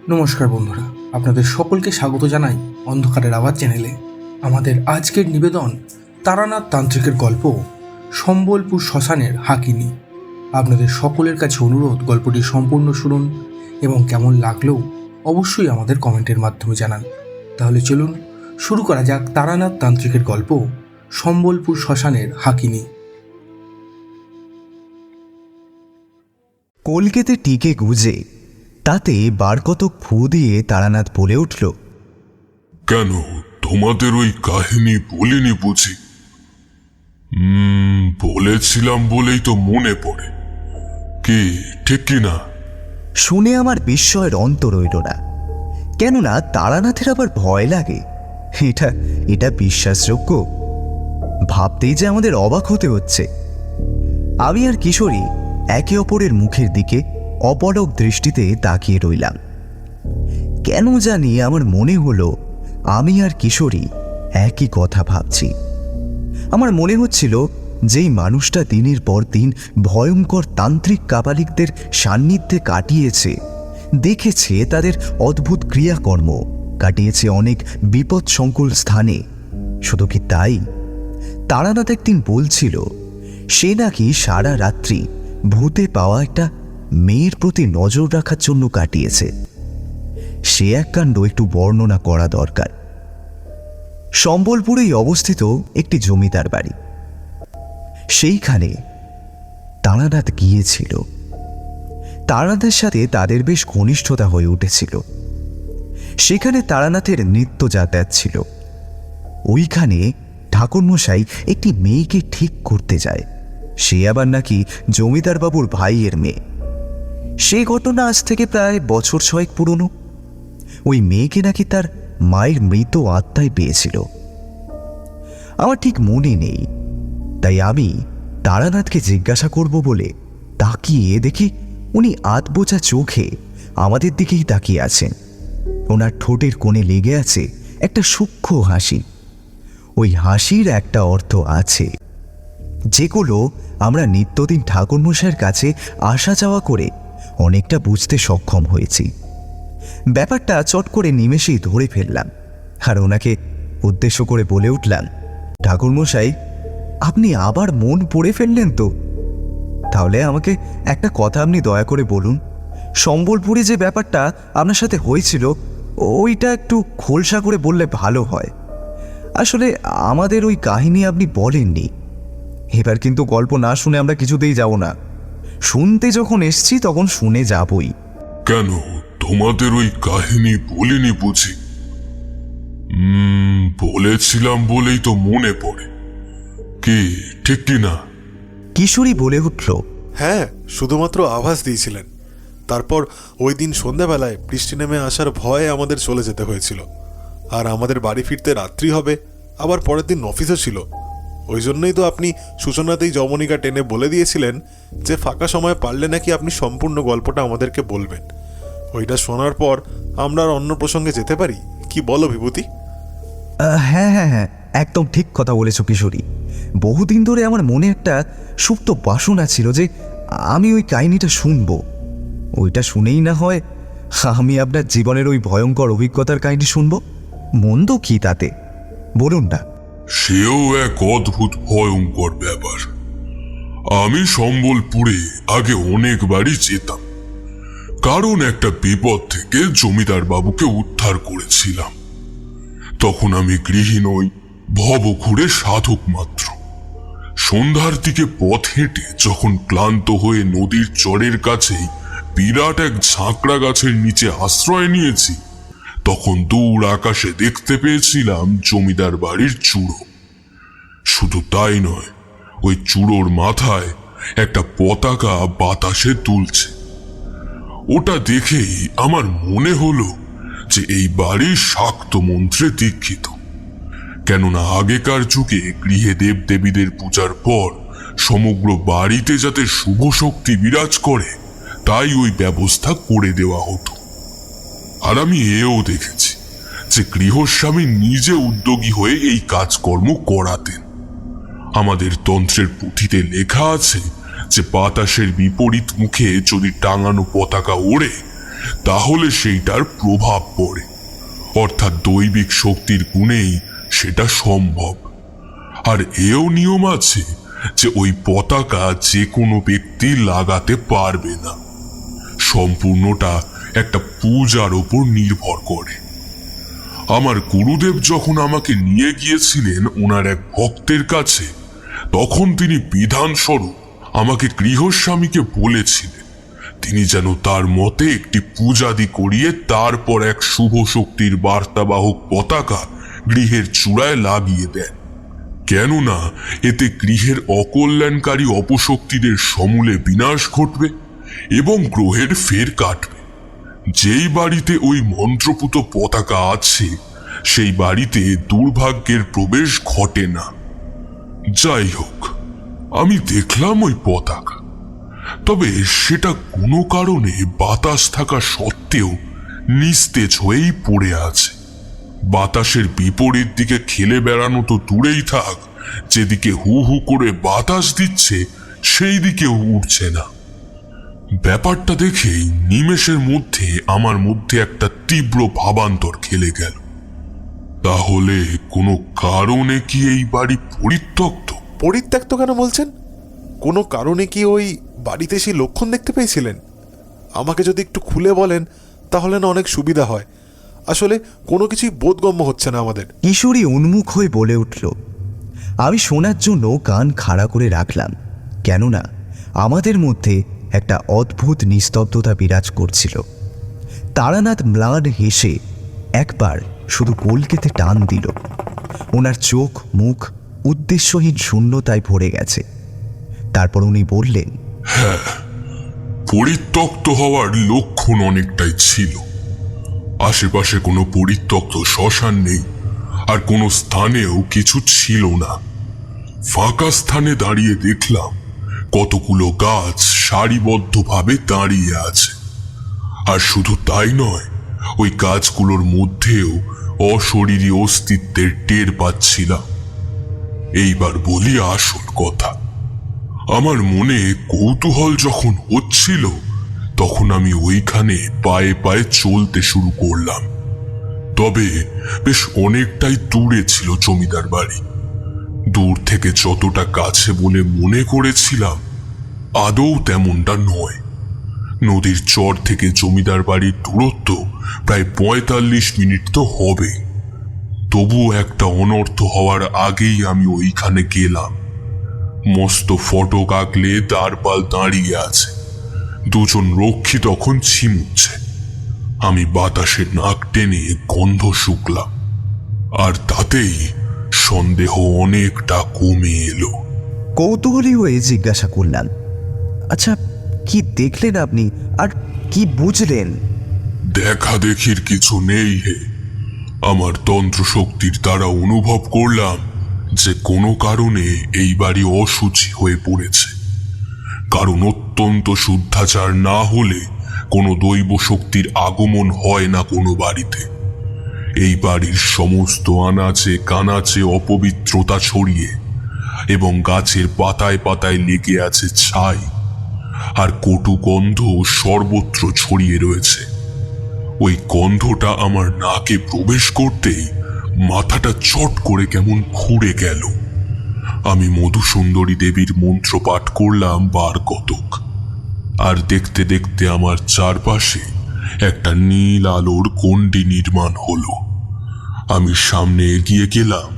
নমস্কার বন্ধুরা, আপনাদের সকলকে স্বাগত জানাই অন্ধকারের আওয়াজ চ্যানেলে। আমাদের আজকের নিবেদন তারানাথ তান্ত্রিকের গল্প সম্বলপুর শ্মশানের হাকিনী। আপনাদের সকলের কাছে অনুরোধ, গল্পটি সম্পূর্ণ শুনুন এবং কেমন লাগলেও অবশ্যই আমাদের কমেন্টের মাধ্যমে জানান। তাহলে চলুন শুরু করা যাক তারানাথ তান্ত্রিকের গল্প সম্বলপুর শ্মশানের হাকিনী। কলকেতে টিকে গুজে তাতে বার কতক ফু দিয়ে তারানাথ বলে উঠল, কেন তোমাদের ওই কাহিনী বলিনি বুঝি? বলেছিলাম বলেই তো মনে পড়ে। কি ঠিক কি না? শুনে আমার বিস্ময়ের অন্ত রইল না। কেননা তারানাথের আবার ভয় লাগে। এটা বিশ্বাসযোগ্য? ভাবতেই যে আমাদের অবাক হতে হচ্ছে। আমি আর কিশোরী একে অপরের মুখের দিকে অপলক দৃষ্টিতে তাকিয়ে রইলাম। কেন জানি আমার মনে হলো আমি আর কিশোরী একই কথা ভাবছি। আমার মনে হচ্ছিল যেই মানুষটা দিনের পর দিন ভয়ঙ্কর তান্ত্রিক কাপালিকদের সান্নিধ্যে কাটিয়েছে, দেখেছে তাদের অদ্ভুত ক্রিয়াকর্ম, কাটিয়েছে অনেক বিপদসংকুল স্থানে, শুধু কি তাই, তারানাথ একদিন বলছিল সে নাকি সারা রাত্রি ভূতে পাওয়া একটা মেয়ের প্রতি নজর রাখার জন্য কাটিয়েছে। সে এক কাণ্ড একটু বর্ণনা করা দরকার। সম্বলপুরেই অবস্থিত একটি জমিদার বাড়ি। সেইখানে তারানাথ গিয়েছিল। তারানাথের সাথে তাদের বেশ ঘনিষ্ঠতা হয়ে উঠেছিল। সেখানে তারানাথের নিত্য যাতায়াত ছিল। ওইখানে ঠাকুরমশাই একটি মেয়েকে ঠিক করতে যায়। সে আবার নাকি জমিদার বাবুর ভাইয়ের মেয়ে। সে ঘটনা আজ থেকে প্রায় বছর 6 পুরনো। ওই মেয়েকে নাকি তার মায়ের মৃত আত্মায় পেয়েছিল। আমার ঠিক মনে নেই, তাই আমি তারানাথকে জিজ্ঞাসা করব বলে তাকিয়ে দেখি উনি আধবোঝা চোখে আমাদের দিকেই তাকিয়ে আছেন। ওনার ঠোঁটের কোণে লেগে আছে একটা সূক্ষ্ম হাসি। ওই হাসির একটা অর্থ আছে, যেগুলো আমরা নিত্যদিন ঠাকুরমশাইয়ের কাছে আসা যাওয়া করে অনেকটা বুঝতে সক্ষম হয়েছি। ব্যাপারটা চট করে নিমেষেই ধরে ফেললাম, আর ওনাকে উদ্দেশ্য করে বলে উঠলাম, ঠাকুরমশাই, আপনি আবার মন পড়ে ফেললেন তো? তাহলে আমাকে একটা কথা আপনি দয়া করে বলুন, সম্বলপুরে যে ব্যাপারটা আপনার সাথে হয়েছিল ওইটা একটু খোলসা করে বললে ভালো হয়। আসলে আমাদের ওই কাহিনী আপনি বলেননি। এবার কিন্তু গল্প না শুনে আমরা কিছুতেই যাব না। শুনতে যখন এসছি তখন শুনে যাবই। কেন তোমাদের ওই কাহিনী বলিনি বুঝি? বলেছিলাম বলেই তো মনে পড়ে। কি ঠিক কি না? কিশোরী বলে উঠল, হ্যাঁ, শুধুমাত্র আভাস দিয়েছিলেন। তারপর ওই দিন সন্ধ্যাবেলায় বৃষ্টি নেমে আসার ভয়ে আমাদের চলে যেতে হয়েছিল। আর আমাদের বাড়ি ফিরতে রাত্রি হবে, আবার পরের দিন অফিসও ছিল। ওই জন্যই তো আপনি সূচনাতেই জমনিকা টেনে বলে দিয়েছিলেন যে ফাঁকা সময় পারলে নাকি আপনি সম্পূর্ণ গল্পটা আমাদেরকে বলবেন। ওইটা শোনার পর আমরা আর অন্য প্রসঙ্গে যেতে পারি। কি বলো বিভূতি? হ্যাঁ হ্যাঁ হ্যাঁ, একদম ঠিক কথা বলেছ কিশোরী। বহুদিন ধরে আমার মনে একটা সুপ্ত বাসনা ছিল যে আমি ওই কাহিনীটা শুনব। ওইটা শুনেই না হয় আমি আপনার জীবনের ওই ভয়ঙ্কর অভিজ্ঞতার কাহিনী শুনব। মন্দ কি তাতে, বলুন না। সেও এক অদ্ভুত ভয়ঙ্কর ব্যাপার। আমি সম্বলপুরে আগে অনেকবারই যেতাম, কারণ একটা বিপদ থেকে জমিদার বাবুকে উদ্ধার করেছিলাম। তখন আমি গৃহী নই, ভবঘুরে সাধক মাত্র। সন্ধ্যার দিকে পথ হেঁটে যখন ক্লান্ত হয়ে নদীর চরের কাছেই বিরাট এক ঝাঁকড়া গাছের নিচে আশ্রয় নিয়েছি, তখন দূর আকাশে দেখতে পেয়েছিলাম জমিদার বাড়ির চূড়ো। শুধু তাই নয়, ওই চূড়োর মাথায় একটা পতাকা বাতাসে দুলছে। ওটা দেখেই আমার মনে হলো যে এই বাড়ি শাক্ত মন্ত্রে দীক্ষিত। কেননা আগেকার যুগে গৃহে দেবদেবীদের পূজার পর সমগ্র বাড়িতে যাতে শুভ শক্তি বিরাজ করে, তাই ওই ব্যবস্থা করে দেওয়া হতো। আর আমি এও দেখেছি যে গৃহস্বামী নিজে উদ্যোগী হয়ে এই কাজকর্ম করাতেন। আমাদের তন্ত্রের পুঁথিতে লেখা আছে যে বাতাসের বিপরীত মুখে যদি টাঙানো পতাকা ওড়ে, তাহলে সেইটার প্রভাব পড়ে, অর্থাৎ দৈবিক শক্তির গুণেই সেটা সম্ভব। আর এও নিয়ম আছে যে ওই পতাকা যে কোনো ব্যক্তি লাগাতে পারবে না। সম্পূর্ণটা একটা পূজার ওপর নির্ভর করে। আমার গুরুদেব যখন আমাকে নিয়ে গিয়েছিলেন ওনার এক ভক্তের কাছে, তখন তিনি বিধানস্বরূপ আমাকে গৃহস্বামীকে বলেছিলেন তিনি যেন তার মতে একটি পূজাদি করিয়ে তারপর এক শুভ শক্তির বার্তাবাহক পতাকা গৃহের চূড়ায় লাগিয়ে দেন, কেননা এতে গৃহের অকল্যাণকারী অপশক্তিদের সমূলে বিনাশ ঘটবে এবং গ্রহের ফের কাটবে। যেই বাড়িতে ওই মন্ত্রপুত পতাকা আছে সেই বাড়িতে দুর্ভাগ্যের প্রবেশ ঘটে না। যাই হোক, আমি দেখলাম ওই পতাকা, তবে সেটা কোনো কারণে বাতাস থাকা সত্ত্বেও নিস্তেজ হয়েই পড়ে আছে। বাতাসের বিপরীত দিকে খেলে বেড়ানো তো দূরেই থাক, যেদিকে হু হু করে বাতাস দিচ্ছে সেই দিকেও উঠছে না। ব্যাপারটা দেখেই নিমেষের মধ্যে আমার মধ্যে একটা তীব্র ভাবান্তর খেলে গেল। তাহলে কোনো কারণে কি এই বাড়ি পরিত্যক্ত? পরিত্যক্ত কেন বলছেন? কোনো কারণে কি ওই বাড়িতে সেই লক্ষণ দেখতে পেয়েছিলেন? আমাকে যদি একটু খুলে বলেন তাহলে না অনেক সুবিধা হয়। আসলে কোনো কিছুই বোধগম্য হচ্ছে না আমাদের। কিশোরী উন্মুখ হয়ে বলে উঠল। আমি শোনার জন্য কান খাড়া করে রাখলাম, কেননা আমাদের মধ্যে একটা অদ্ভুত নিস্তব্ধতা বিরাজ করছিল। তারানাথ ম্লান হেসে একবার শুধু কলকেতে টান দিল। ওনার চোখ মুখ উদ্দেশ্যহীন শূন্যতায় ভরে গেছে। তারপর উনি বললেন, পরিত্যক্ত হওয়ার লক্ষণ অনেকটাই ছিল। আশেপাশে কোনো পরিত্যক্ত শ্মশান নেই, আর কোনো স্থানেও কিছু ছিল না। ফাঁকা স্থানে দাঁড়িয়ে দেখলাম কতগুলো গাছ সারিবদ্ধভাবে দাঁড়িয়ে আছে। আর শুধু তাই নয়, ওই গাছগুলোর মধ্যেও অশরীরী অস্তিত্বের টের পাচ্ছিলাম। এইবার বলি আসল কথা। আমার মনে কৌতূহল যখন হচ্ছিল, তখন আমি ওইখানে পায়ে পায়ে চলতে শুরু করলাম। তবে বেশ অনেকটাই দূরে ছিল জমিদার বাড়ি। দূর থেকে যতটা কাছে বলে মনে করেছিলাম, আদৌ তেমনটা নয়। নদীর চর থেকে জমিদার বাড়ির দূরত্ব প্রায় ৪৫ মিনিট তো হবে। তবুও একটা অনর্থ হওয়ার আগেই আমি ওইখানে গেলাম। মস্ত ফটক আগলে দ্বারপাল দাঁড়িয়ে আছে, দুজন রক্ষী তখন ছিমুচ্ছে। আমি বাতাসে নাক টেনে গন্ধ শুকলাম, আর তাতেই সন্দেহ অনেকটা কমে এলো। কৌতূহলী হয়ে জিজ্ঞাসা করলাম, আচ্ছা কি দেখলেন আপনি, আর কি বুঝলেন? দেখা দেখির কিছু নেই হে। আমার তন্ত্র শক্তির দ্বারা অনুভব করলাম যে কোনো কারণে এই বাড়ি অশুচি হয়ে পড়েছে। কারণ অত্যন্ত শুদ্ধাচার না হলে কোনো দৈব শক্তির আগমন হয় না কোনো বাড়িতে। এই বাড়ির সমস্ত আনাচে কানাচে অপবিত্রতা ছড়িয়ে এবং গাছের পাতায় পাতায় লেগে আছে ছাই, আর কটু গন্ধ সর্বত্র ছড়িয়ে রয়েছে। ওই গন্ধটা আমার নাকে প্রবেশ করতেই মাথাটা চট করে কেমন ঘুরে গেল। আমি মধুসুন্দরী দেবীর মন্ত্র পাঠ করলাম বার কতক, আর দেখতে দেখতে আমার চারপাশে একটা নীল আলোর গণ্ডি নির্মাণ হলো। আমি সামনে এগিয়ে গেলাম,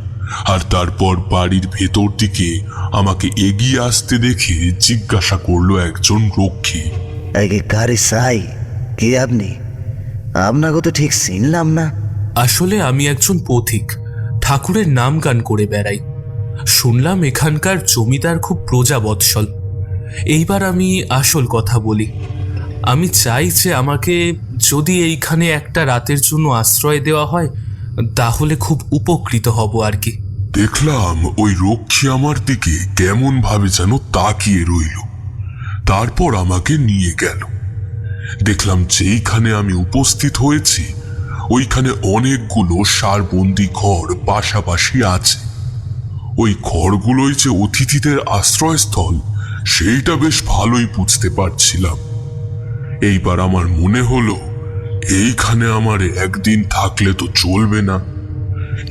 আর তারপর বাড়ির ভেতর দিকে আমাকে এগিয়ে আসতে দেখে জিজ্ঞাসা করলো একজন রক্ষী, কারে সাই, কে আপনি? আপনাকে তো ঠিক চিনলাম না। আসলে আমি একজন পথিক, ঠাকুরের নাম গান করে বেড়াই। শুনলাম এখানকার জমিদার খুব প্রজাবৎসল। এইবার আমি আসল কথা বলি। আমি চাই যে আমাকে যদি এইখানে একটা রাতের জন্য আশ্রয় দেওয়া হয়, তাহলে খুব উপকৃত হব আর কি। দেখলাম ওই রক্ষী আমার দিকে কেমন ভাবে যেন তাকিয়ে রইল, তারপর আমাকে নিয়ে গেল। দেখলাম যেইখানে আমি উপস্থিত হয়েছি ওইখানে অনেকগুলো সারবন্দি ঘর পাশাপাশি আছে। ওই ঘরগুলোই যে অতিথিদের আশ্রয়স্থল সেইটা বেশ ভালোই বুঝতে পারছিলাম। এইবার আমার মনে হলো এইখানে আমার একদিন থাকলে তো চলবে না।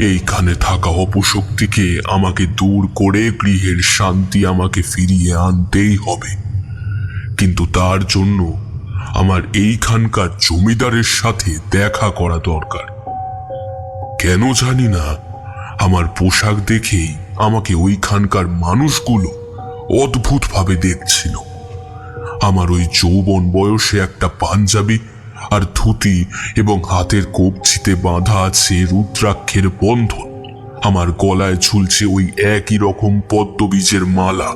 এইখানে থাকা অপশক্তিকে আমাকে দূর করে গৃহের শান্তি আমাকে ফিরিয়ে আনতেই হবে। কিন্তু তার জন্য আমার এইখানকার জমিদারের সাথে দেখা করা দরকার। কেন জানি না, আমার পোশাক দেখেই আমাকে ওইখানকার মানুষগুলো অদ্ভুতভাবে দেখছিল। আমার ওই যৌবন বয়সে একটা পাঞ্জাবি আর ধুতি এবং হাতের কবজিতে বাঁধা আছে রুদ্রাক্ষের বন্ধন, আমার গলায় ঝুলছে ওই একই রকম পদ্মবীজের মালা,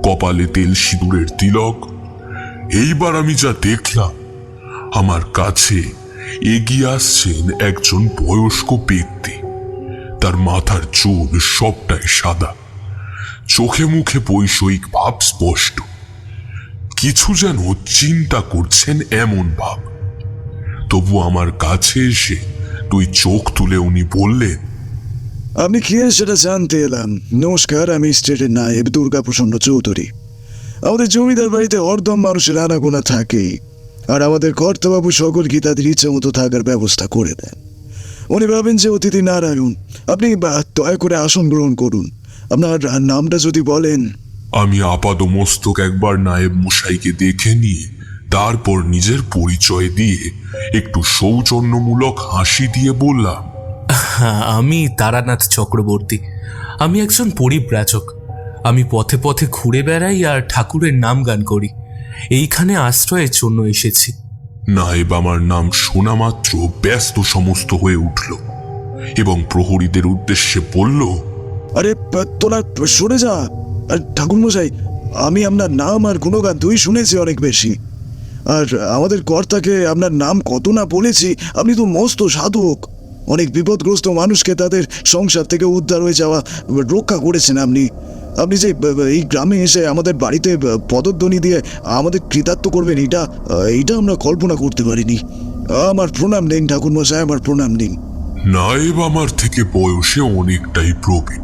কপালে তেল সিঁদুরের তিলক। এইবার আমি যা দেখলাম, আমার কাছে এগিয়ে আসছেন একজন বয়স্ক ব্যক্তি। তার মাথার চুল সবটাই সাদা, চোখে মুখে বৈষয়িক ভাব স্পষ্ট, কিছু যেন চিন্তা করছেন এমন ভাব। তবু আমার কাছে এসে তুই চোখ তুলে উনি বললেন, আপনি কে সেটা জানতে এলাম। নমস্কার, আমি স্টেটের নায়েব দুর্গাপ্রসন্ন চৌধুরী। আমাদের জমিদার বাড়িতে অর্ধম মানুষের আনাগোনা থাকেই, আর আমাদের কর্তাবাবু সকলকে তাদের ইচ্ছে মতো থাকার ব্যবস্থা করে দেন। উনি ভাবেন যে অতিথি নারায়ণ। আপনি দয়া করে আসন গ্রহণ করুন। আপনার নামটা যদি বলেন। আমি আপাদমস্তক একবার নায়েব মশাইকে দেখে নিয়ে তারপর নিজের পরিচয় দিয়ে একটু সৌজন্যমূলক হাসি দিয়ে বললাম, হ্যাঁ, আমি তারানাথ চক্রবর্তী। আমি একজন পরিব্রাজক। আমি পথে পথে ঘুরে বেড়াই আর ঠাকুরের নাম গান করি। এইখানে আশ্রয়ের জন্য এসেছি। নায়েব আমার নাম শোনা মাত্র ব্যস্ত সমস্ত হয়ে উঠল এবং প্রহরীদের উদ্দেশ্যে বলল, আরে তোরা সরে যা। আর ঠাকুরমশাই, আমি আপনার নাম আর গুণগান দুই শুনেছি অনেক বেশি। আর আমাদের কর্তাকে আপনার নাম কত না বলেছি। আপনি তো মস্ত সাধক। অনেক বিপদগ্রস্ত মানুষকে তাদের সংসার থেকে উদ্ধার হয়ে যাওয়া রক্ষা করেছেন আপনি। আপনি যে এই গ্রামে এসে আমাদের বাড়িতে পদধ্বনি দিয়ে আমাদের কৃতার্থ করবেন, এটা আমরা কল্পনা করতে পারিনি। আমার প্রণাম দিন ঠাকুরমশাই, আমার প্রণাম দিন। নায়েব আমার থেকে বয়সে অনেকটাই প্রবীণ,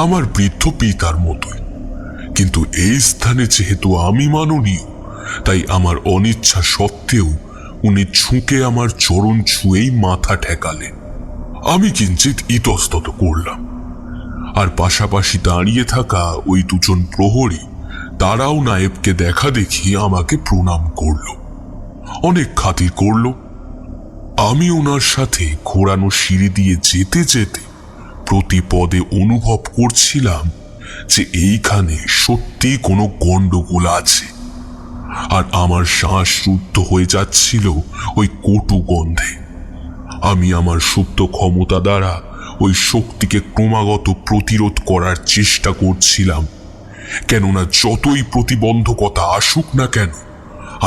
আমার বৃদ্ধ পিতার মতোই। কিন্তু এই স্থানে যেহেতু আমি মাননীয়, তাই আমার অনিচ্ছা সত্ত্বেও উনি ঝুঁকে আমার চরণ ছুঁয়েই মাথা ঠেকালেন। আমি কিঞ্চিত ইতস্তত করলাম, আর পাশাপাশি দাঁড়িয়ে থাকা ওই দুজন প্রহরী তারাও নায়েবকে দেখা দেখি আমাকে প্রণাম করল, অনেক খাতির করল। আমি ওনার সাথে ঘোরানো সিঁড়ি দিয়ে যেতে যেতে প্রতি পদে অনুভব করছিলাম যে এইখানে সত্যি কোনো গন্ডগোল আছে, আর আমার শ্বাস রুদ্ধ হয়ে যাচ্ছিল ওই কটু গন্ধে। আমি আমার সুপ্ত ক্ষমতা দ্বারা ওই শক্তিকে ক্রমাগত প্রতিরোধ করার চেষ্টা করছিলাম, কেননা যতই প্রতিবন্ধকতা আসুক না কেন,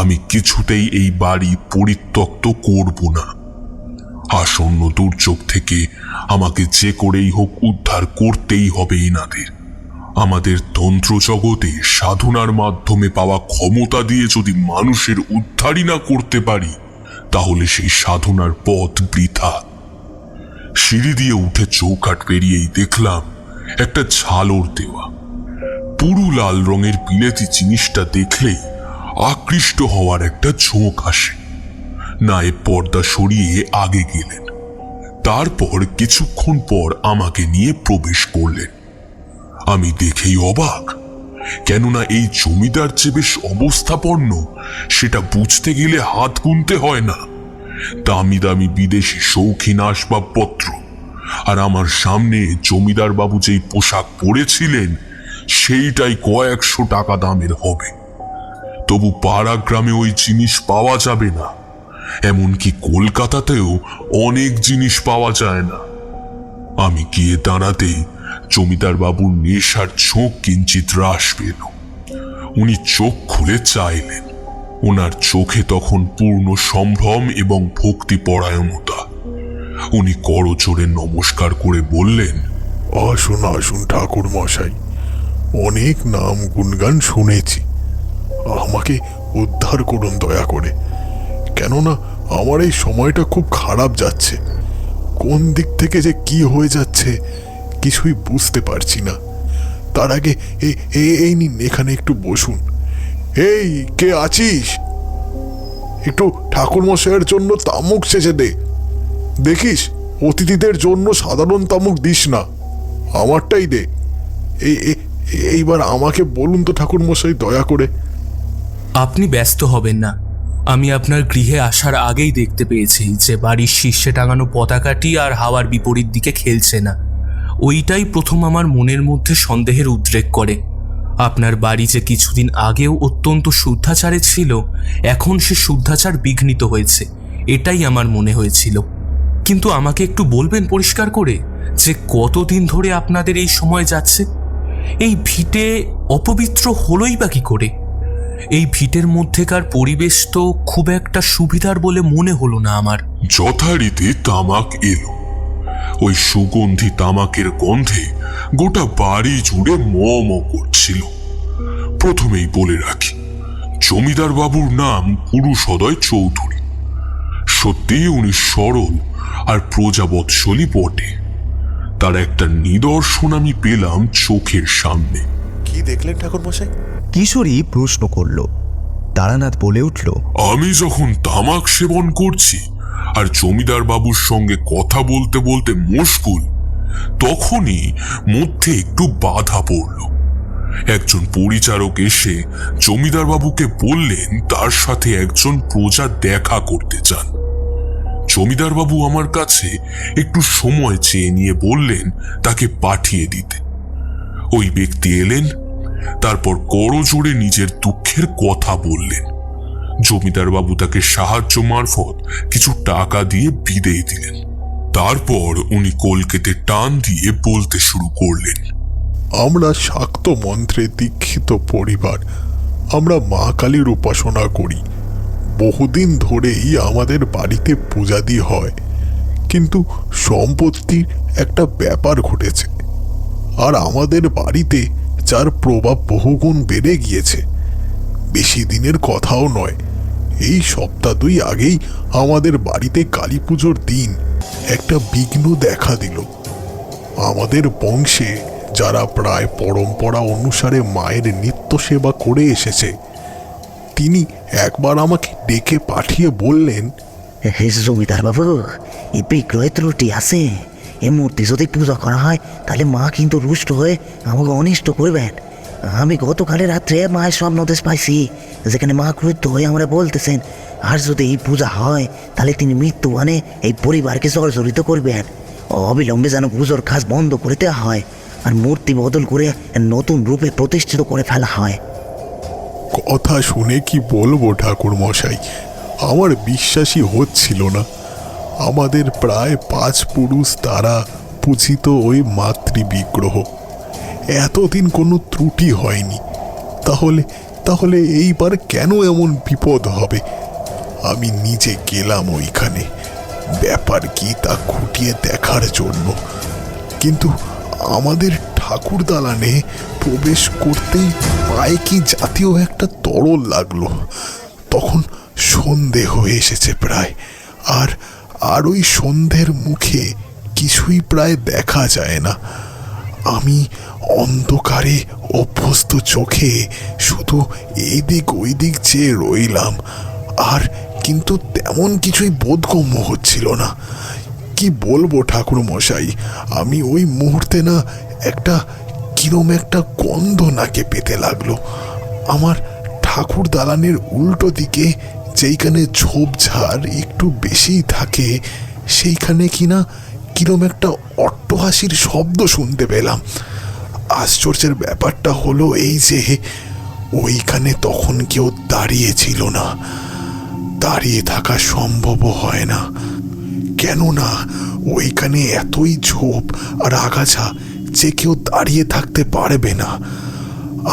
আমি কিছুতেই এই বাড়ি পরিত্যক্ত করব না। আসন্ন দুর্যোগ থেকে আমাকে যে করেই হোক উদ্ধার করতেই হবে এনাদের। আমাদের তন্ত্র জগতে সাধনার মাধ্যমে পাওয়া ক্ষমতা দিয়ে যদি মানুষের উদ্ধারই না করতে পারি, তাহলে সেই সাধনার পথ বৃথা। সিঁড়ি দিয়ে উঠে চৌকাঠ পেরিয়েই দেখলাম একটা ঝালর দেওয়া পুরু লাল রঙের বিলেতি জিনিসটা দেখলেই আকৃষ্ট হওয়ার একটা ঝোঁক আসে। নায়েব পর্দা সরিয়ে আগে গেলেন, তারপর কিছুক্ষণ পর আমাকে নিয়ে প্রবেশ করলেন। আমি দেখেই অবাক, কেননা এই জমিদার যে বেশ অবস্থাপন্ন সেটা বুঝতে গেলে হাত গুনতে হয় না। দামি দামি বিদেশি শৌখিন আসবাবপত্র, আর আমার সামনে জমিদার বাবু যেই পোশাক পরেছিলেন সেইটাই কয়েকশো টাকা দামের হবে। তবু পাড়া গ্রামে ওই জিনিস পাওয়া যাবে না, এমনকি কলকাতাতেও অনেক জিনিস পাওয়া যায় না। আমি গিয়ে দাঁড়াতেই জমিদার বাবুর নেশার ঝোঁক কিঞ্চিত হ্রাস পেল। উনি চোখ খুলে চাইলেন। ওনার চোখে তখন পূর্ণ সম্ভ্রম এবং ভক্তি পরায়ণতা। উনি করজোড়ে নমস্কার করে বললেন, আসুন আসুন ঠাকুর মশাই, অনেক নাম গুণগান শুনেছি। আমাকে উদ্ধার করুন দয়া করে, কেননা আমার এই সময়টা খুব খারাপ যাচ্ছে। কোন দিক থেকে যে কি হয়ে যাচ্ছে কিছুই বুঝতে পারছি না। তার আগে এই নিন, এখানে একটু বসুন। এই কে আছিস? একটু ঠাকুরমশাইয়ের জন্য তামুক সেজে দে। দেখিস অতিথিদের জন্য সাধারণ তামুক দিস না, আমারটাই দে। এইবার আমাকে বলুন তো ঠাকুরমশাই, দয়া করে। আপনি ব্যস্ত হবেন না, আমি আপনার গৃহে আসার আগেই দেখতে পেয়েছি যে বাড়ির শীর্ষে টাঙানো পতাকাটি আর হাওয়ার বিপরীত দিকে খেলছে না। ওইটাই প্রথম আমার মনের মধ্যে সন্দেহের উদ্রেক করে। আপনার বাড়ি যে কিছুদিন আগেও অত্যন্ত শুদ্ধাচারে ছিল, এখন সে শুদ্ধাচার বিঘ্নিত হয়েছে, এটাই আমার মনে হয়েছিল। কিন্তু আমাকে একটু বলবেন পরিষ্কার করে যে কতদিন ধরে আপনাদের এই সময় যাচ্ছে? এই ভিটে অপবিত্র হলোই বা কি করে? এই ভিটের মধ্যেকার পরিবেশ তো খুব একটা সুবিধার বলে মনে হলো না আমার। যথারীতি তামাক এলো। ওই সুগন্ধি তামাকের গন্ধে গোটা বাড়ি জুড়ে ম ম করছিল। প্রথমেই বলে রাখি, জমিদার বাবুর নাম পুরুষোদয় চৌধুরী। সত্যি উনি সরল আর প্রজাবৎসলী বটে। তার একটা নিদর্শন আমি পেলাম চোখের সামনে। কি দেখলেন ঠাকুরমশাই? কিশোরী প্রশ্ন করল। তারানাথ বলে উঠল, আমি যখন তামাক সেবন করছি আর জমিদার বাবুর সঙ্গে কথা বলতে বলতে মশগুল, তখনই মধ্যে একটু বাধা পড়ল। একজন পরিচারক এসে জমিদার বাবুকে বললেন তার সাথে একজন প্রজা দেখা করতে চান। জমিদার বাবু আমার কাছে একটু সময় চেয়ে নিয়ে বললেন তাকে পাঠিয়ে দিতে। ওই ব্যক্তি এলেন, তারপর করজোড়ে নিজের দুঃখের কথা বললেন। জমিদার বাবু তাকে সাহায্য মারফত কিছু টাকা দিয়ে বিদেয় দিলেন। তারপর উনি কলকেতে টান দিয়ে বলতে শুরু করলেন, আমরা শাক্ত মন্ত্রে দীক্ষিত পরিবার, আমরা মা কালীর উপাসনা করি। বহুদিন ধরেই আমাদের বাড়িতে পূজাদি হয়, কিন্তু সম্পত্তির একটা ব্যাপার ঘটেছে, আর আমাদের বাড়িতে যার প্রভাব বহুগুণ বেড়ে গিয়েছে। বেশি দিনের কথাও নয়, এই সপ্তাহ দুই আগেই আমাদের বাড়িতে কালী পুজোর দিন একটা বিঘ্ন দেখা দিল। আমাদের বংশে যারা প্রায় পরম্পরা অনুসারে মায়ের নিত্য সেবা করে এসেছে, তিনি একবার আমাকে ডেকে পাঠিয়ে বললেন, জমিদার বাবু, এই বিগ্রহে ত্রুটি আছে। এই মূর্তি যদি পূজা করা হয় তাহলে মা কিন্তু রুষ্ট হয়ে আমাকে অনিষ্ট করবেন। আমি গতকালে রাত্রে মায়ের স্বপ্নদেশ পাইছি, যেখানে মা ক্রুদ্ধ হয়ে আমরা বলতেছেন আর যদি এই পূজা হয় তাহলে তিনি মৃত্যু মানে এই পরিবারকে জর্জরিত করবেন। অবিলম্বে যেন পুজোর কাজ বন্ধ করে দেওয়া হয় আর মূর্তি বদল করে নতুন রূপে প্রতিষ্ঠিত করে ফেলা হয়। কথা শুনে কি বলবো ঠাকুর মশাই, আমার বিশ্বাসই হচ্ছিল না। আমাদের প্রায় 5 পুরুষ দ্বারা পূজিত ওই মাতৃবিগ্রহ, এতদিন কোনো ত্রুটি হয়নি। তাহলে এইবার কেন এমন বিপদ হবে? আমি নিজে গেলাম ওইখানে, ব্যাপার কি তা খুঁটিয়ে দেখার জন্য। কিন্তু আমাদের ঠাকুর দালানে প্রবেশ করতেই পায়ে কি জাতীয় একটা তরল লাগলো। তখন সন্ধে হয়ে এসেছে প্রায়, আর ওই সন্ধ্যের মুখে কিছুই প্রায় দেখা যায় না। আমি অন্ধকারে অভ্যস্ত চোখে শুধু এইদিক ওই দিক চেয়ে রইলাম, আর কিন্তু তেমন কিছুই বোধগম্য হচ্ছিল না। কি বলবো ঠাকুর মশাই, আমি ওই মুহূর্তে না কিরম একটা গন্ধ নাকে পেতে লাগলো। আমার ঠাকুর দালানের উল্টো দিকে যেইখানে ঝোপঝাড় একটু বেশিই থাকে, সেইখানে কিনা কিরম একটা অট্টহাসির শব্দ শুনতে পেলাম। আশ্চর্যের ব্যাপারটা হলো এই যে ওইখানে তখন কেউ দাঁড়িয়ে ছিল না। দাঁড়িয়ে থাকা সম্ভব হয় না, কেননা ওইখানে এতই ঝোপ আর আগাছা যে কেউ দাঁড়িয়ে থাকতে পারবে না।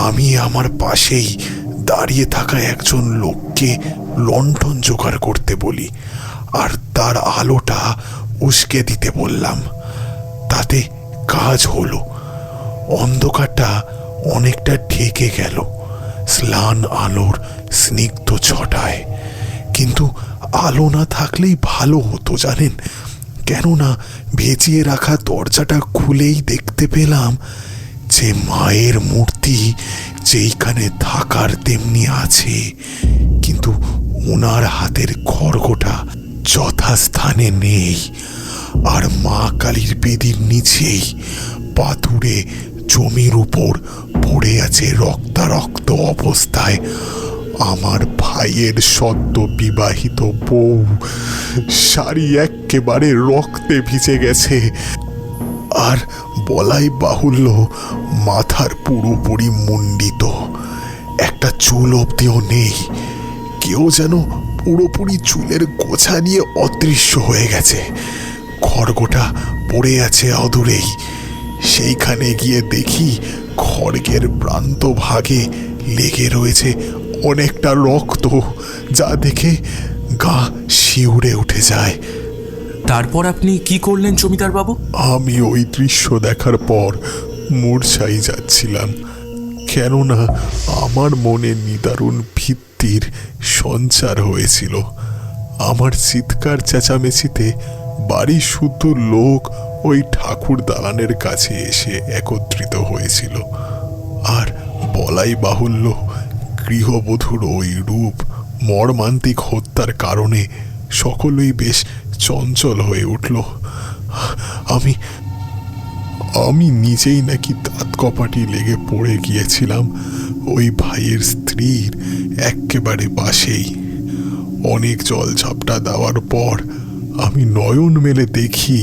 আমি আমার পাশেই দাঁড়িয়ে থাকা একজন লোককে লণ্ঠন জোগাড় করতে বলি, আর তার আলোটা উস্কে দিতে বললাম। তাতে কাজ হলো, অন্ধকারটা অনেকটা ঢেকে গেল স্নান আলোর স্নিগ্ধ ছটায়। কিন্তু আলো না থাকলেই ভালো হতো জানেন, কেননা ভেজিয়ে রাখা দরজাটা খুলেই দেখতে পেলাম যে মায়ের মূর্তি যেইখানে থাকার তেমনি আছে, কিন্তু ওনার হাতের খড়গোটা যথাস্থানে নেই, আর মা কালীর বেদির নিচেই পাথুরে জমির উপর পড়ে আছে রক্তারক্ত অবস্থায় আমার ভাইয়ের সদ্য বিবাহিত বউ। শাড়ি একেবারে রক্তে ভিজে গেছে, আর বলাই বাহুল্য মাথার পুরোপুরি মুন্ডিত, একটা চুল অব্দিও নেই। কেউ যেন পুরোপুরি চুলের গোছা নিয়ে অদৃশ্য হয়ে গেছে। খড়গোটা পড়ে আছে অদূরেই। সেইখানে গিয়ে দেখি খড়গের প্রান্ত ভাগে লেগে রয়েছে অনেকটা রক্ত, যা দেখে গা শিউরে উঠে যায়। তারপর আপনি কি করলেন জমিদার বাবু? আমি ওই দৃশ্য দেখার পর মূর্ছাই যাচ্ছিলাম, কেননা আমার মনে নিদারুণ ভিত্তির সঞ্চার হয়েছিল। আমার চিৎকার চেঁচামেচিতে বাড়ি শুদ্ধ লোক ওই ঠাকুর দালানের কাছে এসে একত্রিত হয়েছিল, আর বলাই বাহুল্য গৃহবধূর ওই রূপ মর্মান্তিক হত্যার কারণে সকলেই বেশ চঞ্চল হয়ে উঠল। আমি নিজেই নাকি দাঁত কপাটি লেগে পড়ে গিয়েছিলাম ওই ভাইয়ের স্ত্রীর একেবারে পাশেই। অনেক জল ঝাপটা দেওয়ার পর আমি নয়ন মেলে দেখি,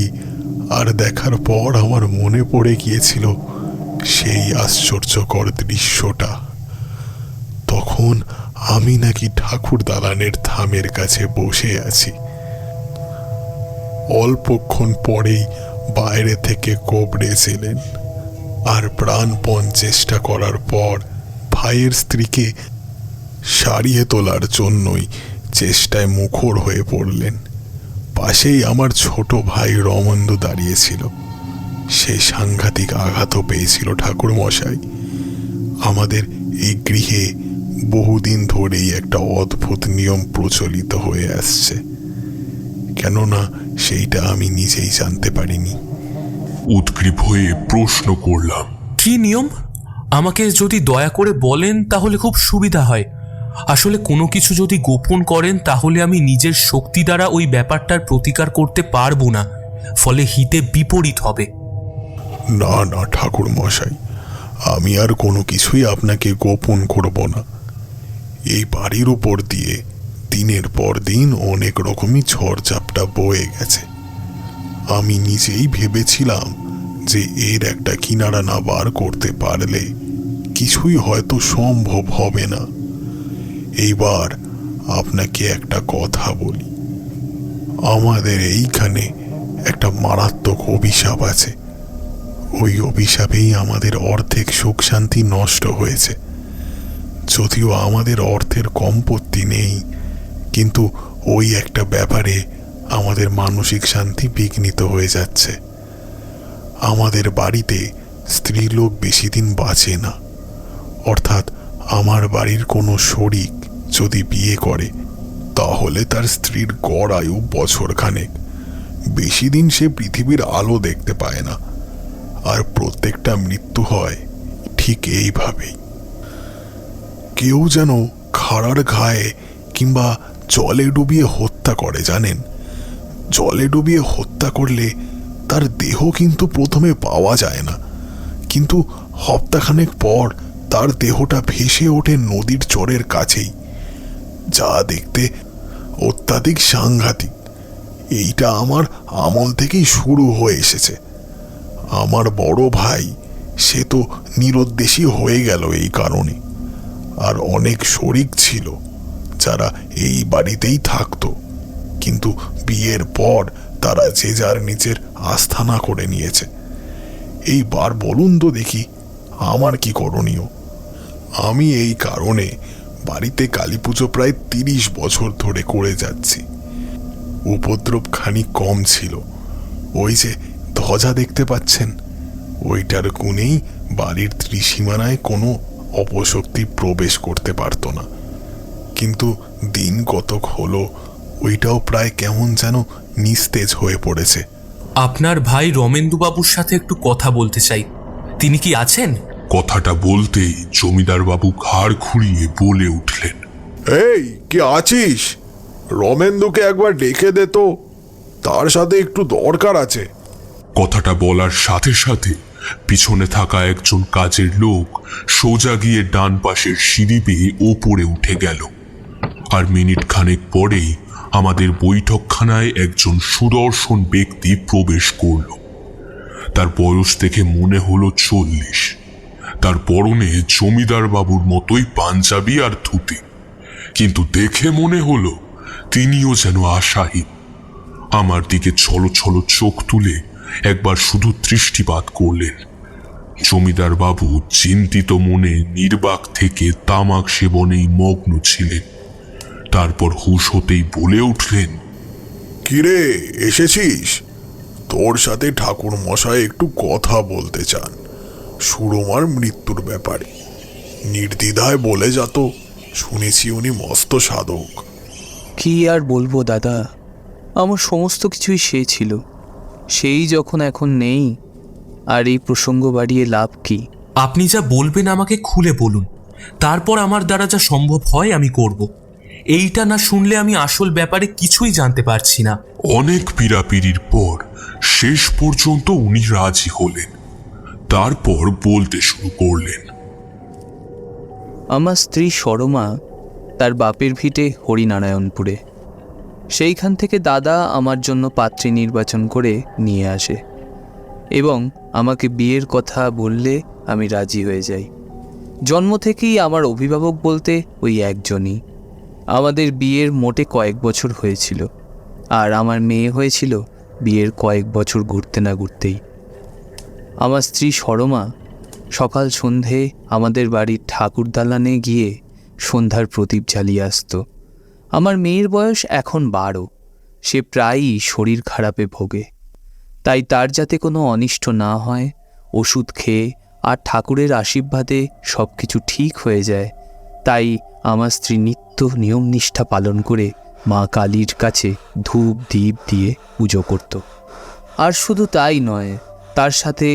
আর দেখার পর আমার মনে পড়ে গিয়েছিল সেই আশ্চর্যকর দৃশ্যটা। তখন আমি নাকি ঠাকুর দালানের থামের কাছে বসে আছি। অল্পক্ষণ পরেই বাইরে থেকে কোবড়েছিলেন, আর প্রাণপণ চেষ্টা করার পর ভাইয়ের স্ত্রীকে সারিয়ে তোলার জন্যই চেষ্টায় মুখর হয়ে পড়লেন। পাশেই আমার ছোট ভাই রমন্দু দাঁড়িয়েছিল। সে সাংঘাতিক আঘাতও পেয়েছিল ঠাকুর মশাই। আমাদের এই গৃহে বহুদিন ধরেই একটা অদ্ভুত নিয়ম প্রচলিত হয়ে আসছে, কেননা সেইটা আমি নিজেই জানতে পারিনি। উৎগ্রীব হয়ে প্রশ্ন করলাম, কি নিয়ম? আমাকে যদি দয়া করে বলেন তাহলে খুব সুবিধা হয়। আসলে কোনো কিছু যদি গোপন করেন তাহলে আমি নিজের শক্তি দ্বারা ওই ব্যাপারটার প্রতিকার করতে পারবো না, ফলে হিতে বিপরীত হবে। না না ঠাকুর মশাই, আমি আর কোনো কিছুই আপনাকে গোপন করব না। এই বাড়ির উপর দিয়ে দিনের পর দিন অনেক রকমই ঝড়ঝাপটা বয়ে গেছে। আমি নিজেই ভেবেছিলাম যে এর একটা কিনারা না বার করতে পারলে কিছুই হয়তো সম্ভব হবে না। এইবার আপনাকে একটা কথা বলি, আমাদের এইখানে একটা মারাত্মক অভিশাপ আছে। ওই অভিশাপেই আমাদের অর্ধেক সুখ শান্তি নষ্ট হয়েছে। যদিও আমাদের অর্থের সম্পত্তি নেই, কিন্তু ওই একটা ব্যাপারে আমাদের মানসিক শান্তি বিঘ্নিত হয়ে যাচ্ছে। আমাদের বাড়িতে স্ত্রীলোক বেশি দিন বাঁচে না, অর্থাৎ আমার বাড়ির কোনো শরিক যদি বিয়ে করে তাহলে তার স্ত্রীর গড় আয়ু বছরখানেক, বেশি দিন সে পৃথিবীর আলো দেখতে পায় না। আর প্রত্যেকটা মৃত্যু হয় ঠিক এইভাবেই। কেউ যেন খাড়ার ঘায়ে কিংবা জলে ডুবিয়ে হত্যা করে, জানেন? জলে ডুবিয়ে হত্যা করলে তার দেহ কিন্তু প্রথমে পাওয়া যায় না, কিন্তু হপ্তাখানেক পর তার দেহটা ভেসে ওঠে নদীর চরের কাছেই, যা দেখতে অত্যাধিক সাংঘাতিক। এইটা আমার আমল থেকেই শুরু হয়ে এসেছে। আমার বড় ভাই সে তো নিরুদ্দেশী হয়ে গেল এই কারণে, আর অনেক শরিক ছিল যারা এই বাড়িতেই থাকতো, কিন্তু বিয়ের পর তারা যে যার নিজের আস্থানা করে নিয়েছে। এইবার বলুন তো দেখি আমার কি করণীয়? আমি এই কারণে বাড়িতে কালী পুজো প্রায় 30 বছর ধরে করে যাচ্ছি। উপদ্রব খানিক কম ছিল। ওই যে ধ্বজা দেখতে পাচ্ছেন, ওইটার গুণেই বাড়ির ত্রিসীমানায় কোনো অপশক্তি প্রবেশ করতে পারত না, কিন্তু দিন কতক হলো ওইটাও প্রায় কেমন যেন নিস্তেজ হয়ে পড়েছে। আপনার ভাই রমেন্দুবাবুর সাথে একটু কথা বলতে চাই, তিনি কি আছেন? কথাটা বলতেই জমিদার বাবু ঘাড় ঘুরিয়ে বলে উঠলেন, এই কে আছিস? রমেন্দুকে একবার ডেকে দে তো, তার সাথে একটু দরকার আছে। কথাটা বলার সাথে সাথে পিছনে থাকা একজন কাজের লোক সোজা গিয়ে ডান পাশের সিঁড়ি বেয়ে ওপরে উঠে গেল। আর মিনিট খানেক পরেই আমাদের বৈঠকখানায় একজন সুদর্শন ব্যক্তি প্রবেশ করল। তার বয়স দেখে মনে হলো 40। তার পরনে জমিদার বাবুর মতোই পাঞ্জাবি আর ধুতি, কিন্তু দেখে মনে হলো তিনিও যেন আশাহীন। আমার দিকে ছলো ছলো চোখ তুলে একবার শুধু দৃষ্টিপাত করলেন। জমিদার বাবু চিন্তিত মনে নির্বাক থেকে তামাক সেবনেই মগ্ন ছিলেন। তারপর হুঁশ হতেই বলে উঠলেন, কিরে, এসেছিস? তোর সাথে ঠাকুর মশাই একটু কথা বলতে চান সুরমার মৃত্যুর ব্যাপারে। নির্দ্বিধায় বলে যা তো, শুনেছি উনি মস্ত সাধক। কি আর বলবো দাদা, আমার সমস্ত কিছুই সে ছিল, সেই যখন এখন নেই, আর এই প্রসঙ্গ বাড়িয়ে লাভ কি? আপনি যা বলবেন আমাকে খুলে বলুন, তারপর আমার দ্বারা যা সম্ভব হয় আমি করব। এইটা না শুনলে আমি আসল ব্যাপারে কিছুই জানতে পারছি না। অনেক পীড়াপিড়ির পর শেষ পর্যন্ত উনি রাজি হলেন। তারপর বলতে শুরু করলেন। আমার স্ত্রী সরমা তার বাপের ভিটে হরিনারায়ণপুরে। সেইখান থেকে দাদা আমার জন্য পাত্রী নির্বাচন করে নিয়ে আসে এবং আমাকে বিয়ের কথা বললে আমি রাজি হয়ে যাই। জন্ম থেকেই আমার অভিভাবক বলতে ওই একজনই। আমাদের বিয়ের মোটে কয়েক বছর হয়েছিল, আর আমার মেয়ে হয়েছিল বিয়ের কয়েক বছর ঘুরতে না ঘুরতেই। আমার স্ত্রী সরমা সকাল সন্ধে আমাদের বাড়ির ঠাকুর দালানে গিয়ে সন্ধ্যার প্রদীপ জ্বালিয়ে আসত। আমার মেয়ের বয়স এখন 12। সে প্রায়ই শরীর খারাপে ভোগে, তাই তার যাতে কোনো অনিষ্ট না হয়, ওষুধ খেয়ে আর ঠাকুরের আশীর্বাদে সব কিছু ঠিক হয়ে যায়, তাই আমার স্ত্রী নিত্য নিয়ম নিষ্ঠা পালন করে মা কালীর কাছে ধূপ দীপ দিয়ে পুজো করত। আর শুধু তাই নয়, তার সাথে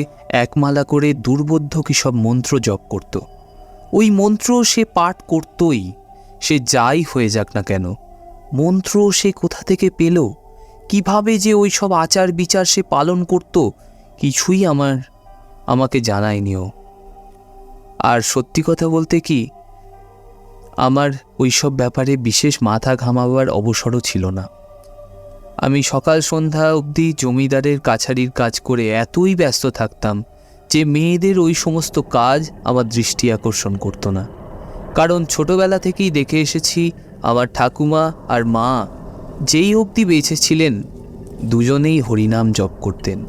একমালা করে দুর্বোধ্য কি সব মন্ত্র জপ করত। ওই মন্ত্র সে পাঠ করতই, সে যাই হয়ে যাক না কেন। মন্ত্র সে কোথা থেকে পেল, কিভাবে যে ওই সব আচার বিচার সে পালন করত, কিছুই আমাকে জানায়নিও। আর সত্যি কথা বলতে কি, আমার ওই সব ব্যাপারে বিশেষ মাথা ঘামাবার অবসরও ছিল না। আমি সকাল সন্ধ্যা অবধি জমিদারের কাছারির কাজ করে এতই ব্যস্ত থাকতাম যে মেয়েদের ওই সমস্ত কাজ আমার দৃষ্টি আকর্ষণ করত না। কারণ ছোটবেলা থেকেই দেখে এসেছি আমার ঠাকুমা আর মা যেই অবধি বেঁচে ছিলেন দুজনেই হরিনাম জপ করতেন।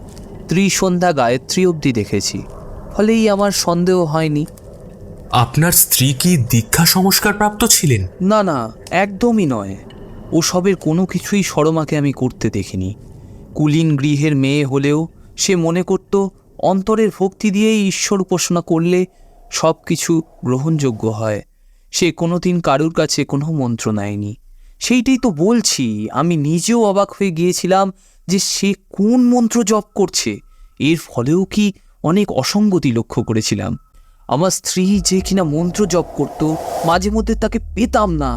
ত্রিসন্ধ্যা গায়ত্রী অবধি দেখেছি, ফলেই আমার সন্দেহ হয়নি। আপনার স্ত্রী কি দীক্ষা সংস্কার প্রাপ্ত ছিলেন? না না, একদমই নয়। ওসবের কোনো কিছুই সরমাকে আমি করতে দেখিনি। কুলীন গৃহের মেয়ে হলেও সে মনে করত অন্তরের ভক্তি দিয়েই ঈশ্বর উপাসনা করলে সব কিছু গ্রহণযোগ্য হয়। সে কোনোদিন কারুর কাছে কোনো মন্ত্র নেয়নি। সেইটাই তো বলছি, আমি নিজেও অবাক হয়ে গিয়েছিলাম যে সে কোন মন্ত্র জপ করছে। এর ফলেও কি অনেক অসঙ্গতি লক্ষ্য করেছিলাম। আমার স্ত্রী যে কিনা মন্ত্র জপ করত, মাঝে মধ্যে তাকে পেতাম না।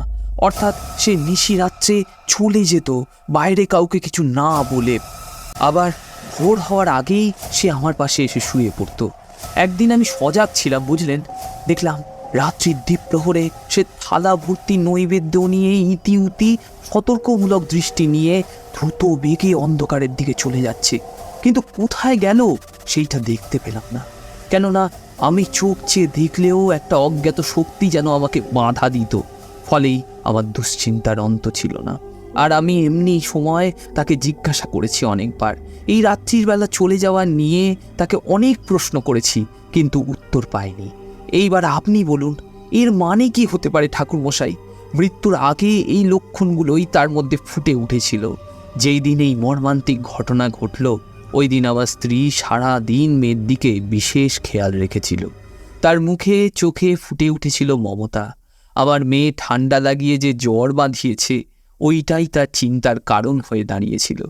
অর্থাৎ সে নিশিরাত্রে চলে যেত বাইরে কাউকে কিছু না বলে। আবার ভোর হওয়ার আগেই সে আমার পাশে এসে শুয়ে পড়তো। একদিন আমি সজাগ ছিলাম, বুঝলেন, দেখলাম রাত্রির দ্বীপ্রহরে সে থালা ভর্তি নৈবেদ্য নিয়ে ইতি উতি সতর্কমূলক দৃষ্টি নিয়ে দ্রুত বেগে অন্ধকারের দিকে চলে যাচ্ছে। কিন্তু কোথায় গেল সেইটা দেখতে পেলাম না, কেননা আমি চোখ চেয়ে দেখলেও একটা অজ্ঞাত শক্তি যেন আমাকে বাধা দিত। ফলেই আমার দুশ্চিন্তার অন্ত ছিল না। আর আমি এমনি সময় তাকে জিজ্ঞাসা করেছি অনেকবার, এই রাত্রির বেলা চলে যাওয়া নিয়ে তাকে অনেক প্রশ্ন করেছি, কিন্তু উত্তর পাইনি। এইবার আপনি বলুন, এর মানে কি হতে পারে ঠাকুরমশাই? মৃত্যুর আগে এই লক্ষণগুলোই তার মধ্যে ফুটে উঠেছিল। যেই দিন এই মর্মান্তিক ঘটনা ঘটল, ওই দিন আমার স্ত্রী সারা দিন মেয়ের দিকে বিশেষ খেয়াল রেখেছিল। তার মুখে চোখে ফুটে উঠেছিল মমতা। আমার মেয়ে ঠান্ডা লাগিয়ে যে জ্বর বাঁধিয়েছে, ওইটাই তার চিন্তার কারণ হয়ে দাঁড়িয়েছিল।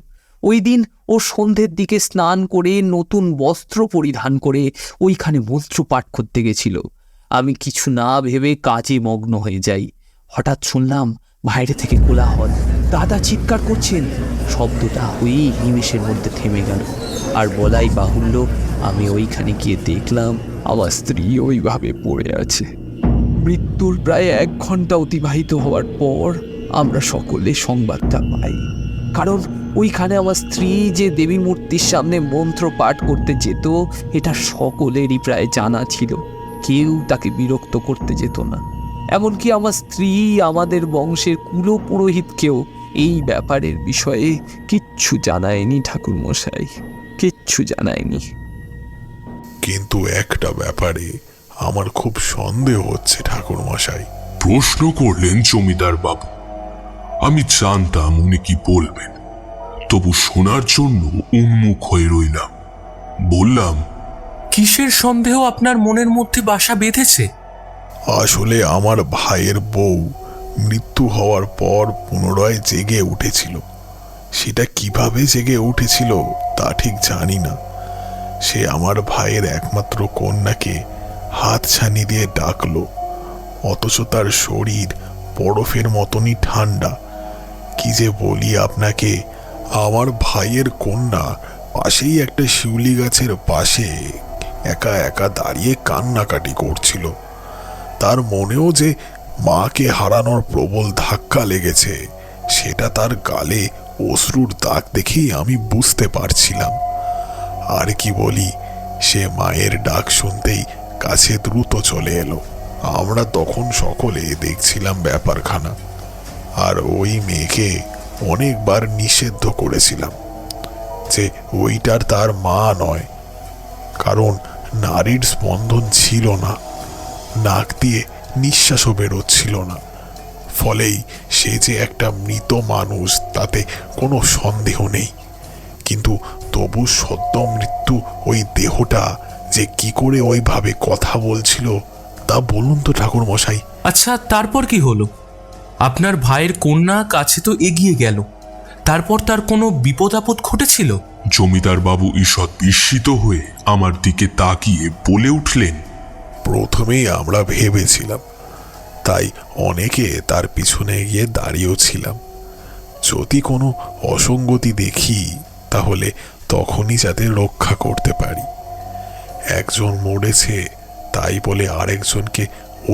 ওই দিন ও সন্ধ্যের দিকে স্নান করে নতুন বস্ত্র পরিধান করে ওইখানে মন্ত্র পাঠ করতে গেছিল। আমি কিছু না ভেবে কাজে মগ্ন হয়ে যাই। হঠাৎ শুনলাম বাইরে থেকে কোলাহল, দাদা চিৎকার করছেন। শব্দটা ওই নিমেষের মধ্যে থেমে গেল। আর বলাই বাহুল্য, আমি ওইখানে গিয়ে দেখলাম আমার স্ত্রী ওইভাবে পড়ে আছে। মৃত্যুর প্রায় 1 ঘন্টা অতিবাহিত হওয়ার পর আমরা সকলে সংবাদটা পাই। কারণ ওইখানে আমার স্ত্রী যে দেবী মূর্তির সামনে মন্ত্র পাঠ করতে যেত, এটা সকলেরই প্রায় জানা ছিল। কেউ তাকে বিরক্ত করতে যেত না। এমনকি আমার স্ত্রী আমাদের বংশের কুলপুরোহিতকেও এই ব্যাপারের বিষয়ে কিচ্ছু জানায়নি ঠাকুরমশাই, কিচ্ছু জানায়নি। কিন্তু একটা ব্যাপারে আমার খুব সন্দেহ হচ্ছে ঠাকুরমশাই। প্রশ্ন করলেন জমিদার বাবু। আমি জানতাম উনি কি বলবেন, তবু শোনার জন্য উন্মুখ হয়ে রইলাম। বললাম, কিসের সন্দেহ আপনার মনের মধ্যে বাসা বেঁধেছে? আসলে আমার ভাইয়ের বউ মৃত্যু হওয়ার পর পুনরায় জেগে উঠেছিল। সেটা কিভাবে জেগে উঠেছিল তা ঠিক জানি না। সে আমার ভাইয়ের একমাত্র কন্যাকে হাতছানি দিয়ে ডাকলো, অথচ তার শরীর বরফের মতনই ঠান্ডা। কি যে বলি আপনাকে, আমার ভাইয়ের কন্যা পাশেই একটা শিউলি গাছের পাশে একা একা দাঁড়িয়ে কান্নাকাটি করছিল। তার মনেও যে মাকে হারানোর প্রবল ধাক্কা লেগেছে, সেটা তার গালে অশ্রুর দাগ দেখেই আমি বুঝতে পারছিলাম। আর কি বলি, সে মায়ের ডাক শুনতেই কাছে দ্রুত চলে এলো। আমরা তখন সকলে দেখছিলাম ব্যাপারখানা। আর ওই মেয়েকে অনেকবার নিষিদ্ধ করেছিলাম যে ওইটার তার মা নয়, কারণ নারীর স্পন্দন ছিল না, নাক দিয়ে নিঃশ্বাসও বেরোচ্ছিল না। ফলেই সে যে একটা মৃত মানুষ তাতে কোনো সন্দেহ নেই। কিন্তু তবু সদ্য মৃত্যু ওই দেহটা যে কি করে ওইভাবে কথা বলছিল তা বলুন তো ঠাকুরমশাই। আচ্ছা, তারপর কি হলো? আপনার ভাইয়ের কন্যা কাছে তো এগিয়ে গেল, তারপর তার কোনো বিপদ আপদ ঘটেছিল? জমিদার বাবু ঈষৎ বিস্মিত হয়ে আমার দিকে তাকিয়ে বলে উঠলেন, প্রথমেই আমরা ভেবেছিলাম, তাই অনেকে তার পিছনে গিয়ে দাঁড়িয়েও ছিলাম। যদি কোনো অসঙ্গতি দেখি তাহলে তখনই যাতে রক্ষা করতে পারি। একজন মরেছে তাই বলে আরেকজনকে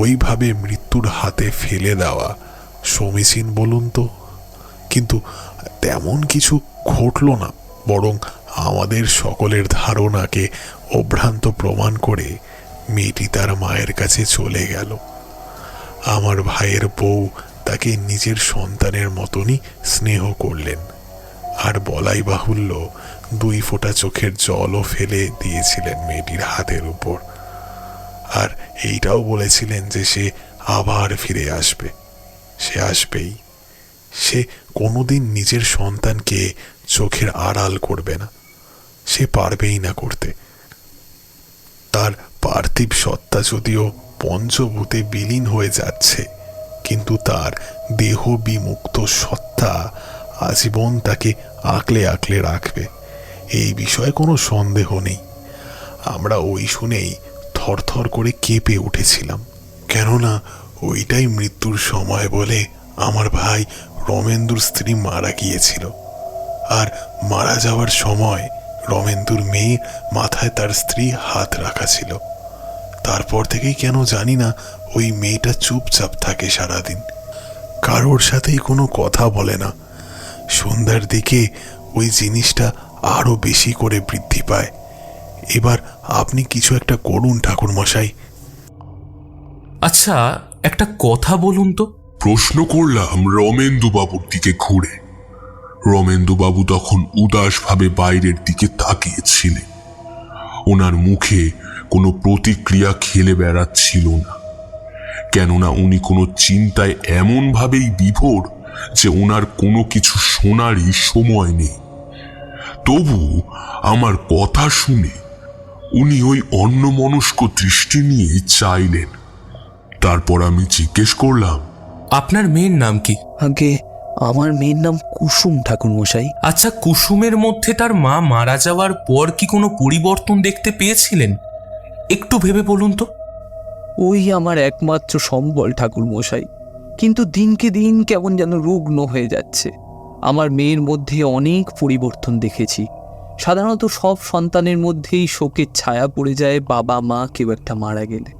ওইভাবে মৃত্যুর হাতে ফেলে দেওয়া সমীচীন বলুন তো? কিন্তু তেমন কিছু ঘটল না, বরং আমাদের সকলের ধারণাকে অভ্রান্ত প্রমাণ করে মেয়েটি তার মায়ের কাছে চলে গেল। আমার ভাইয়ের বউ তাকে নিজের সন্তানের মতনই স্নেহ করলেন, আর বলাই বাহুল্য 2 ফোঁটা চোখের জলও ফেলে দিয়েছিলেন মেয়েটির হাতের উপর। আর এইটাও বলেছিলেন যে সে আবার ফিরে আসবে, সে আসবেই। সে কোনোদিন নিজের সন্তানকে চোখের আড়াল করবে না, সে পারবেই না করতে। তার পার্থিব সত্তা যদিও পঞ্চভূতে বিলীন হয়ে যাচ্ছে, কিন্তু তার দেহ বিমুক্ত সত্তা আজীবন তাকে আঁকলে আঁকলে রাখবে, এই বিষয়ে কোনো সন্দেহ নেই। আমরা ওই শুনেই থরথর করে কেঁপে উঠেছিলাম, কেননা ওইটাই মৃত্যুর সময় বলে আমার ভাই রমেন্দুর স্ত্রী মারা গিয়েছিল। আর মারা যাওয়ার সময় রমেন্দুর মেয়ে মাথায় তার স্ত্রী হাত রাখা ছিল। তারপর থেকেই কেন জানি না ওই মেয়েটা চুপচাপ থাকে সারাদিন, কারোর সাথেই কোনো কথা বলে না। সন্ধ্যার দিকে ওই জিনিসটা আরো বেশি করে বৃদ্ধি পায়। এবার আপনি কিছু একটা করুন ঠাকুরমশাই। আচ্ছা, একটা কথা বলুন তো। প্রশ্ন করলাম রমেন্দু বাবুর দিকে ঘুরে। রমেন্দু বাবু তখন উদাসভাবে বাইরের দিকে তাকিয়েছিলেন। ওনার মুখে কোনো প্রতিক্রিয়া খেলে বেড়াচ্ছিল না, কেননা উনি কোনো চিন্তায় এমনভাবেই বিভোর যে ওনার কোনো কিছু শোনারই সময় নেই। তবু আমার কথা শুনে উনি ওই অন্যমনস্ক দৃষ্টি নিয়ে চাইলেন। তারপর আমি জিজ্ঞেস করলাম, আপনার মেয়ের নাম কি? আগে আমার মেয়ের নাম কুসুম ঠাকুরমশাই। আচ্ছা, কুসুমের মধ্যে তার মা মারা যাওয়ার পর কি কোনো পরিবর্তন দেখতে পেয়েছিলেন? একটু ভেবে বলুন তো। ওই আমার একমাত্র সম্বল ঠাকুরমশাই। কিন্তু দিনকে দিন কেমন যেন রুগ্ন হয়ে যাচ্ছে। আমার মেয়ের মধ্যে অনেক পরিবর্তন দেখেছি। সাধারণত সব সন্তানের মধ্যেই শোকের ছায়া পড়ে যায় বাবা মা কেউ একটা মারা গেলে,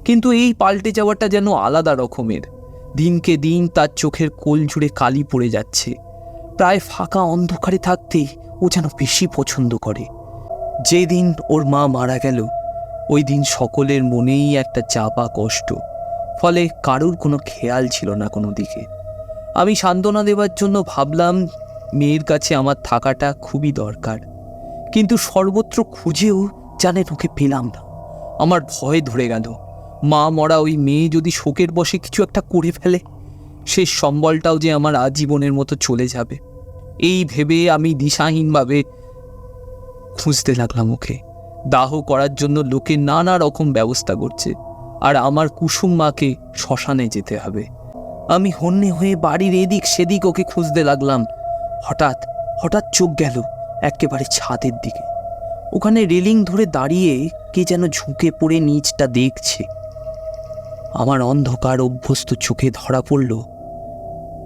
কিন্তু এই পাল্টে যাওয়াটা যেন আলাদা রকমের। দিনকে দিন তার চোখের কোল জুড়ে কালি পড়ে যাচ্ছে। প্রায় ফাঁকা অন্ধকারে থাকতে ও যেন বেশি পছন্দ করে। যেদিন ওর মা মারা গেল ওই দিন সকলের মনেই একটা চাপা কষ্ট, ফলে কারুর কোনো খেয়াল ছিল না কোনো দিকে। আমি সান্ত্বনা দেওয়ার জন্য ভাবলাম মেয়ের কাছে আমার থাকাটা খুবই দরকার, কিন্তু সর্বত্র খুঁজেও জানেন ওকে পেলাম না। আমার ভয় ধরে গেল, মা মরা ওই মেয়ে যদি শোকের বশে কিছু একটা করে ফেলে, শেষ সম্বলটাও যে আমার আজীবনের মতো চলে যাবে। এই ভেবে আমি দিশাহীনভাবে খুঁজতে লাগলাম ওকে। দাহ করার জন্য লোকে নানা রকম ব্যবস্থা করছে, আর আমার কুসুম মাকে শ্মশানে যেতে হবে। আমি হন্যে হয়ে বাড়ির এদিক সেদিক ওকে খুঁজতে লাগলাম। হঠাৎ হঠাৎ চোখ গেল একেবারে ছাদের দিকে। ওখানে রেলিং ধরে দাঁড়িয়ে কে যেন ঝুঁকে পড়ে নিচটা দেখছে। আমার অন্ধকার অভ্যস্ত চোখে ধরা পড়ল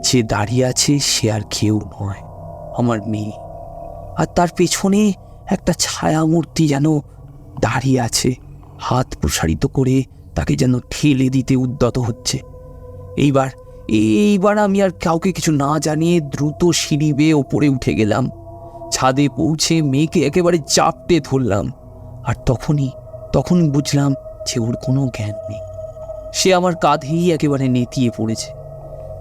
যে দাঁড়িয়ে আছে সে আর কেউ নয়, আমার মেয়ে। আর তার পেছনে একটা ছায়ামূর্তি যেন দাঁড়িয়ে আছে, হাত প্রসারিত করে তাকে যেন ঠেলে দিতে উদ্যত হচ্ছে। এইবার আমি আর কাউকে কিছু না জানিয়ে দ্রুত সিঁড়ি বেয়ে ওপরে উঠে গেলাম। ছাদে পৌঁছে মেয়েকে একেবারে চাপটে ধরলাম। আর তখনই বুঝলাম যে ওর কোনো জ্ঞান নেই। সে আমার কাঁধেই একেবারে নেতিয়ে পড়েছে।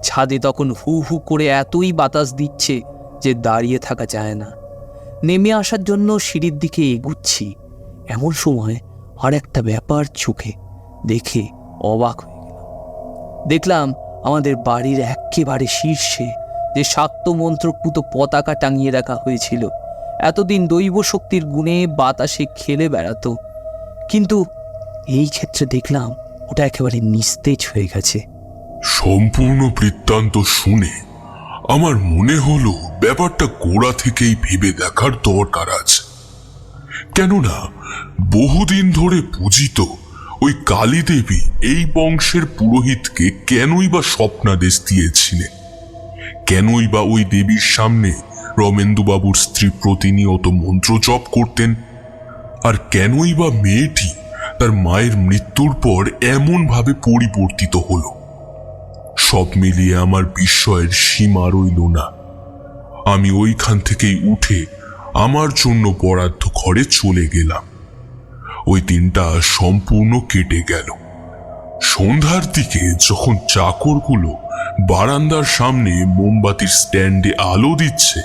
ছাদে তখন হু হু করে এতই বাতাস দিচ্ছে যে দাঁড়িয়ে থাকা যায় না। নেমে আসার জন্য সিঁড়ির দিকে এগুচ্ছি, এমন সময় আর একটা ব্যাপার চোখে দেখে অবাক হয়ে গেলাম। দেখলাম আমাদের বাড়ির একেবারে শীর্ষে যে শাক্ত মন্ত্রপুত পতাকা টাঙিয়ে রাখা হয়েছিল, এতদিন দৈব শক্তির গুণে বাতাসে খেলে বেড়াতো, কিন্তু এই ক্ষেত্রে দেখলাম ওটা একেবারে নিস্তেজ হয়ে গেছে। সম্পূর্ণ বৃত্তান্ত শুনে আমার মনে হলো ব্যাপারটা গোড়া থেকেই ভেবে দেখার দরকার আছে। কেননা বহুদিন ধরে পূজিত ওই কালী দেবী এই বংশের পুরোহিতকে কেনই বা স্বপ্নাদেশ দিয়েছিলেন? কেনই বা ওই দেবীর সামনে রমেন্দুবাবুর স্ত্রী প্রতিনিয়ত মন্ত্র জপ করতেন? আর কেনই বা মেয়েটি তার মায়ের মৃত্যুর পর এমন ভাবে পরিবর্তিত হলো? সব মিলিয়ে আমার বিস্ময়ের সীমা রইল না। আমি ওইখান থেকেই উঠে আমার জন্য বরাদ্দ ঘরে চলে গেলাম। ওই দিনটা সম্পূর্ণ কেটে গেল। সন্ধ্যার দিকে যখন চাকরগুলো বারান্দার সামনে মোমবাতির স্ট্যান্ডে আলো দিচ্ছে,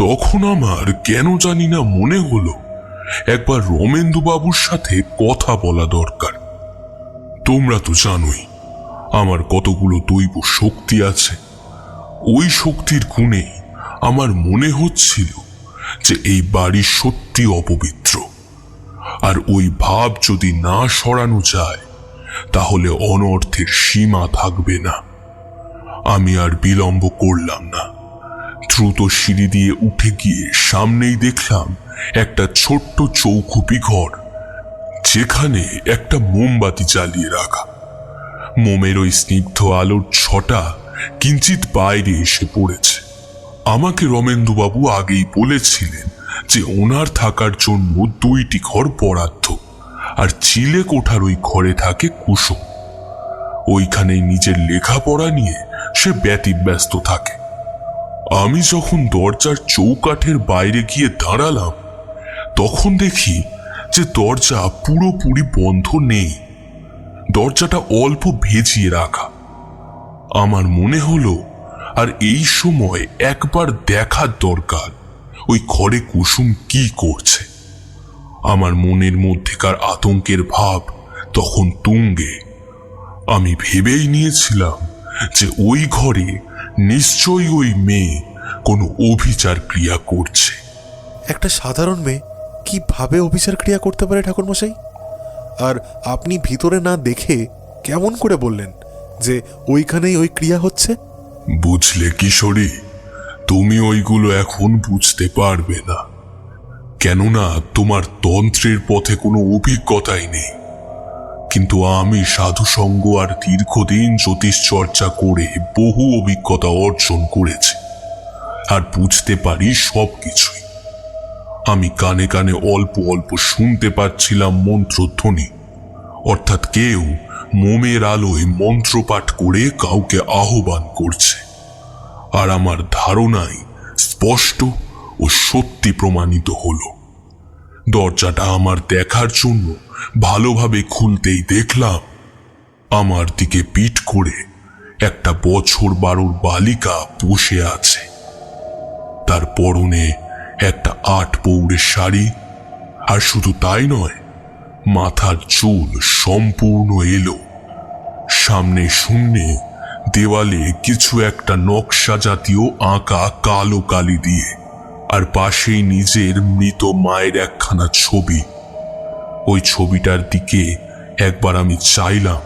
তখন আমার কেন জানি না মনে হলো একবার রমেন্দুবাবুর সাথে কথা বলা দরকার। তোমরা তো জানোই আমার কতগুলো দৈব শক্তি আছে। ওই শক্তির গুণেই আমার মনে হচ্ছিল যে এই বাড়ি সত্যি অপবিত্র, আর ওই ভাব যদি না সরানো যায় তাহলে অনর্থের সীমা থাকবে না। আমি আর বিলম্ব করলাম না, দ্রুত সিঁড়ি দিয়ে উঠে গিয়ে সামনেই দেখলাম একটা ছোট্ট চৌখুপি ঘর, যেখানে একটা মোমবাতি জ্বালিয়ে রাখা। মোমের ওই স্নিগ্ধ আলোর ছটা কিঞ্চিত বাইরে এসে পড়েছে। আমাকে রমেন্দুবাবু আগেই বলেছিলেন যে ওনার থাকার জন্য 2টি ঘর বরাদ্দ, আর চিলে কোঠার ওই ঘরে থাকে কুসুম। ওইখানেই নিজের লেখাপড়া নিয়ে সে ব্যতিব্যস্ত থাকে। আমি যখন দরজার চৌকাঠের বাইরে গিয়ে দাঁড়ালাম, তখন দেখি যে দরজা পুরোপুরি বন্ধ নেই, দরজাটা অল্প ভেজিয়ে রাখা। আমার মনে হলো আর এই সময় একবার দেখার দরকার ওই ঘরে কুসুম কি করছে। আমার মনের মধ্যেকার আতঙ্কের ভাব তখন তুঙ্গে। আমি ভেবেই নিয়েছিলাম যে ওই ঘরে নিশ্চয়ই ওই মেয়ে কোনো অভিচার ক্রিয়া করছে। একটা সাধারণ মেয়ে কিভাবে অভিচার ক্রিয়া করতে পারে ঠাকুরমশাই? আর আপনি ভিতরে না দেখে কেমন করে বললেন যে ওইখানেই ওই ক্রিয়া হচ্ছে? বুঝলে কিশোরী, তুমি ওইগুলো এখন বুঝতে পারবে না, কেননা তোমার তন্ত্রের পথে কোনো অভিজ্ঞতাই নেই। কিন্তু আমি সাধুসঙ্গ আর দীর্ঘদিন জ্যোতিষ চর্চা করে বহু অভিজ্ঞতা অর্জন করেছি আর বুঝতে পারি সবকিছুই। আমি কানে কানে অল্প অল্প শুনতে পাচ্ছিলাম মন্ত্রধ্বনি, অর্থাৎ কেউ মোমের আলোয় মন্ত্রপাঠ করে কাউকে আহ্বান করছে। আর আমার ধারণাই স্পষ্ট ও সত্যি প্রমাণিত হলো। দরজাটা আমার দেখার জন্য ভালোভাবে খুলতেই দেখলাম আমার দিকে পিঠ করে একটা বছর 12 বালিকা বসে আছে। তার পরনে একটা 8 পৌরের শাড়ি, আর শুধু তাই নয়, মাথার চুল সম্পূর্ণ এলো। সামনে শূন্যে দেওয়ালে কিছু একটা নকশা জাতীয় আঁকা কালো কালি দিয়ে, আর পাশেই নিজের মৃত মায়ের একখানা ছবি। ওই ছবিটার দিকে একবার আমি চাইলাম,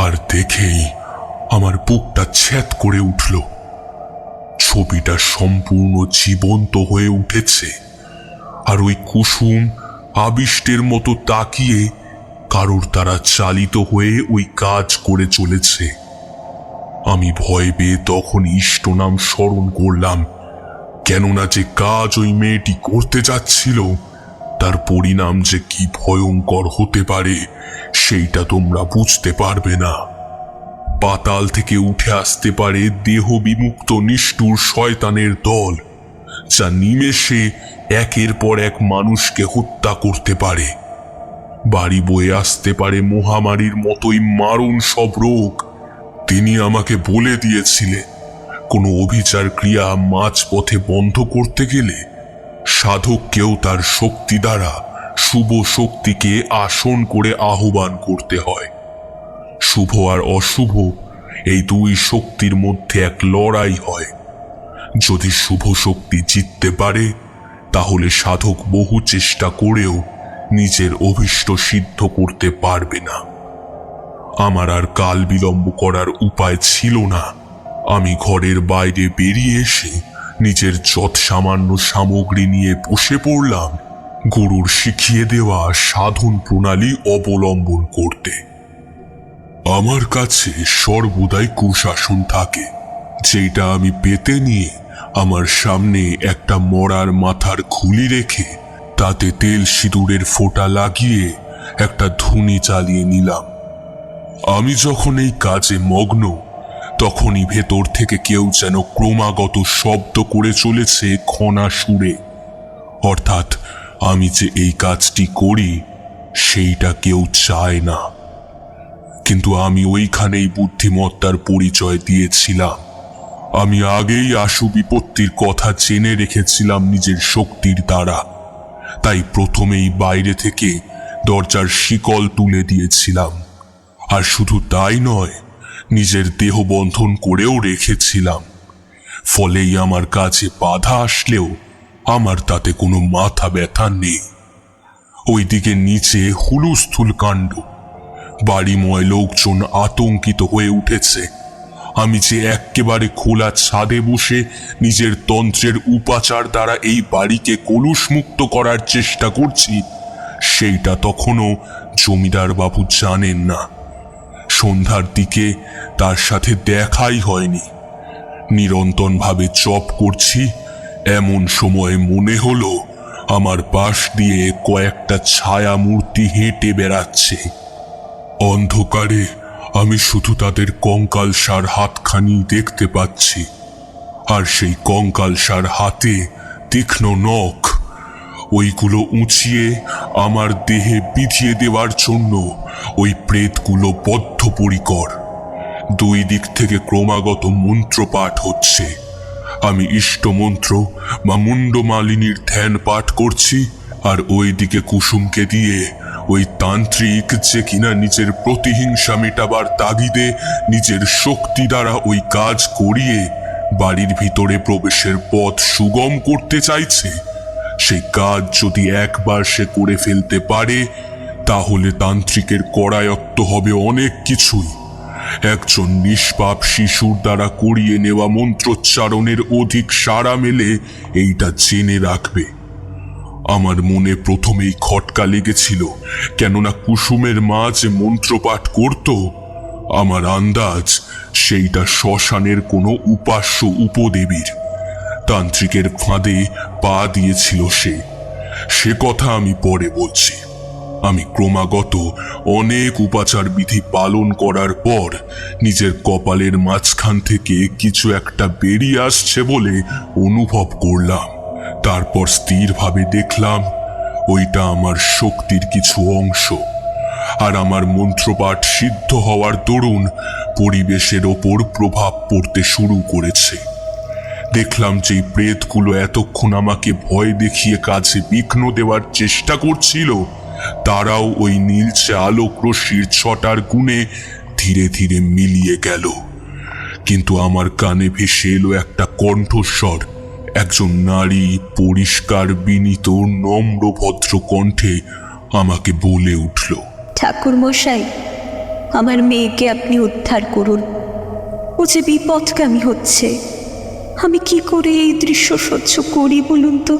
আর দেখেই আমার বুকটা ছ্যাদ করে উঠল। ছবিটা সম্পূর্ণ জীবন্ত হয়ে উঠেছে, আর ওই কুসুম আবিষ্টের মতো তাকিয়ে কারোর দ্বারা চালিত হয়ে ওই কাজ করে চলেছে। আমি ভয় পেয়ে তখন ইষ্ট নাম স্মরণ করলাম, কেননা যে কাজ ওই মেয়েটি করতে যাচ্ছিল তার পরিণাম যে কি ভয়ঙ্কর হতে পারে সেইটা তোমরা বুঝতে পারবে না। পাতাল থেকে উঠে আসতে পারে দেহ বিমুক্ত নিষ্ঠুর শয়তানের দল, যা নিমেষে একের পর এক মানুষকে হত্যা করতে পারে। বাড়ি বয়ে আসতে পারে মহামারীর মতোই মারণ সব রোগ। তিনি আমাকে বলে দিয়েছিলেন, কোনো অভিচার ক্রিয়া মাঝপথে বন্ধ করতে গেলে সাধককেও তার শক্তি দ্বারা শুভ শক্তিকে আসন করে আহ্বান করতে হয়। শুভ আর অশুভ এই দুই শক্তির মধ্যে এক লড়াই হয়। যদি শুভ শক্তি জিততে পারে তাহলে সাধক বহু চেষ্টা করেও নিজের অভীষ্ট সিদ্ধ করতে পারবে না। আমার আর কাল বিলম্ব করার উপায় ছিল না। আমি ঘরের বাইরে বেরিয়ে এসে নিজের যৎ সামান্য সামগ্রী নিয়ে বসে পড়লাম গুরুর শিখিয়ে দেওয়া সাধন প্রণালী অবলম্বন করতে। আমার কাছে সর্বদাই কুশাসন থাকে, যেটা আমি পেতে নিয়ে আমার সামনে একটা মরার মাথার খুলি রেখে তাতে তেল সিঁদুরের ফোঁটা লাগিয়ে একটা ধুনি চালিয়ে নিলাম। আমি যখন এই কাজে মগ্ন, তখনই ভেতর থেকে কেউ যেন ক্রমাগত শব্দ করে চলেছে খনা সুরে, অর্থাৎ আমি যে এই কাজটি করি সেইটা কেউ চায় না। কিন্তু আমি ওইখানেই বুদ্ধিমত্তার পরিচয় দিয়েছিলাম। আমি আগেই আশু বিপত্তির কথা জেনে রেখেছিলাম নিজের শক্তির দ্বারা, তাই প্রথমেই বাইরে থেকে দরজার শিকল তুলে দিয়েছিলাম। আর শুধু তাই নয়, নিজের দেহ বন্ধন করেও রেখেছিলাম। ফলেই আমার কাছে বাধা আসলেও আমার তাতে কোনো মাথা ব্যথা নেই। ওইদিকে নিচে হুলুস্থুল কাণ্ড, বাড়িময় লোকজন আতঙ্কিত হয়ে উঠেছে। আমি যে একেবারে খোলা ছাদে বসে নিজের তন্ত্রের উপাচার দ্বারা এই বাড়িকে কলুষ মুক্ত করার চেষ্টা করছি সেইটা তখনও জমিদার বাবু জানেন না। সন্ধ্যার দিকে তার সাথে দেখাই হয়নি। নিরন্তরভাবে জপ করছি, এমন সময় মনে হলো আমার পাশ দিয়ে কয়েকটা ছায়া মূর্তি হেঁটে বেড়াচ্ছে। অন্ধকারে আমি শুধু তাদের কঙ্কালসার হাতখানি দেখতে পাচ্ছি, আর সেই কঙ্কালসার হাতে তীক্ষ্ণ নখ। ওইগুলো উঁচিয়ে আমার দেহে বিধিয়ে দেওয়ার জন্য ওই প্রেতগুলো বদ্ধপরিকর। দুই দিক থেকে ক্রমাগত মন্ত্রপাঠ হচ্ছে। আমি ইষ্টমন্ত্র বা মুন্ডমালিনীর ধ্যান পাঠ করছি, আর ওই দিকে কুসুমকে দিয়ে ওই তান্ত্রিক, যে কিনা নিজের প্রতিহিংসা মেটাবার তাগিদে নিজের শক্তি দ্বারা ওই কাজ করিয়ে বাড়ির ভিতরে প্রবেশের পথ সুগম করতে চাইছে, সেই কাজ যদি একবার সে করে ফেলতে পারে তাহলে তান্ত্রিকের করায়ত্ত হবে অনেক কিছুই। একজন নিষ্পাপ শিশুর দ্বারা করিয়ে নেওয়া মন্ত্রোচ্চারণের অধিক সাড়া মেলে এইটা জেনে রাখবে। আমার মনে প্রথমেই খটকা লেগেছিল, কেননা কুসুমের মা যে মন্ত্রপাঠ করত, আমার আন্দাজ সেইটা শ্মশানের কোনো উপাস্য উপদেবীর। তান্ত্রিকের ফাঁদে পা দিয়েছিল সে কথা আমি পরে বলছি। আমি ক্রমাগত অনেক উপাচার বিধি পালন করার পর নিজের কপালের মাঝখান থেকে কিছু একটা বেরিয়ে আসছে বলে অনুভব করলাম। তারপর স্থিরভাবে দেখলাম ওইটা আমার শক্তির কিছু অংশ, আর আমার মন্ত্রপাঠ সিদ্ধ হওয়ার দরুন পরিবেশের ওপর প্রভাব পড়তে শুরু করেছে। দেখলাম যে প্রেতগুলো এতক্ষণ আমাকে ভয় দেখিয়ে কাছে বিঘ্ন দেওয়ার চেষ্টা করছিল, তারাও ওই নীলচে আলোক রশ্মির ছটার গুণে ধীরে ধীরে মিলিয়ে গেল। কিন্তু আমার কানে ভেসে এলো একটা কণ্ঠস্বর। একজন নারী পরিষ্কার, বিনীত, নম্র, ভদ্র কণ্ঠে আমাকে বলে উঠল, ঠাকুর মশাই, আমার মেয়েকে আপনি উদ্ধার করুন। ও যে বিপদগামী হচ্ছে, আমি কি করে এই দৃশ্য সহ্য করি বলুন তো?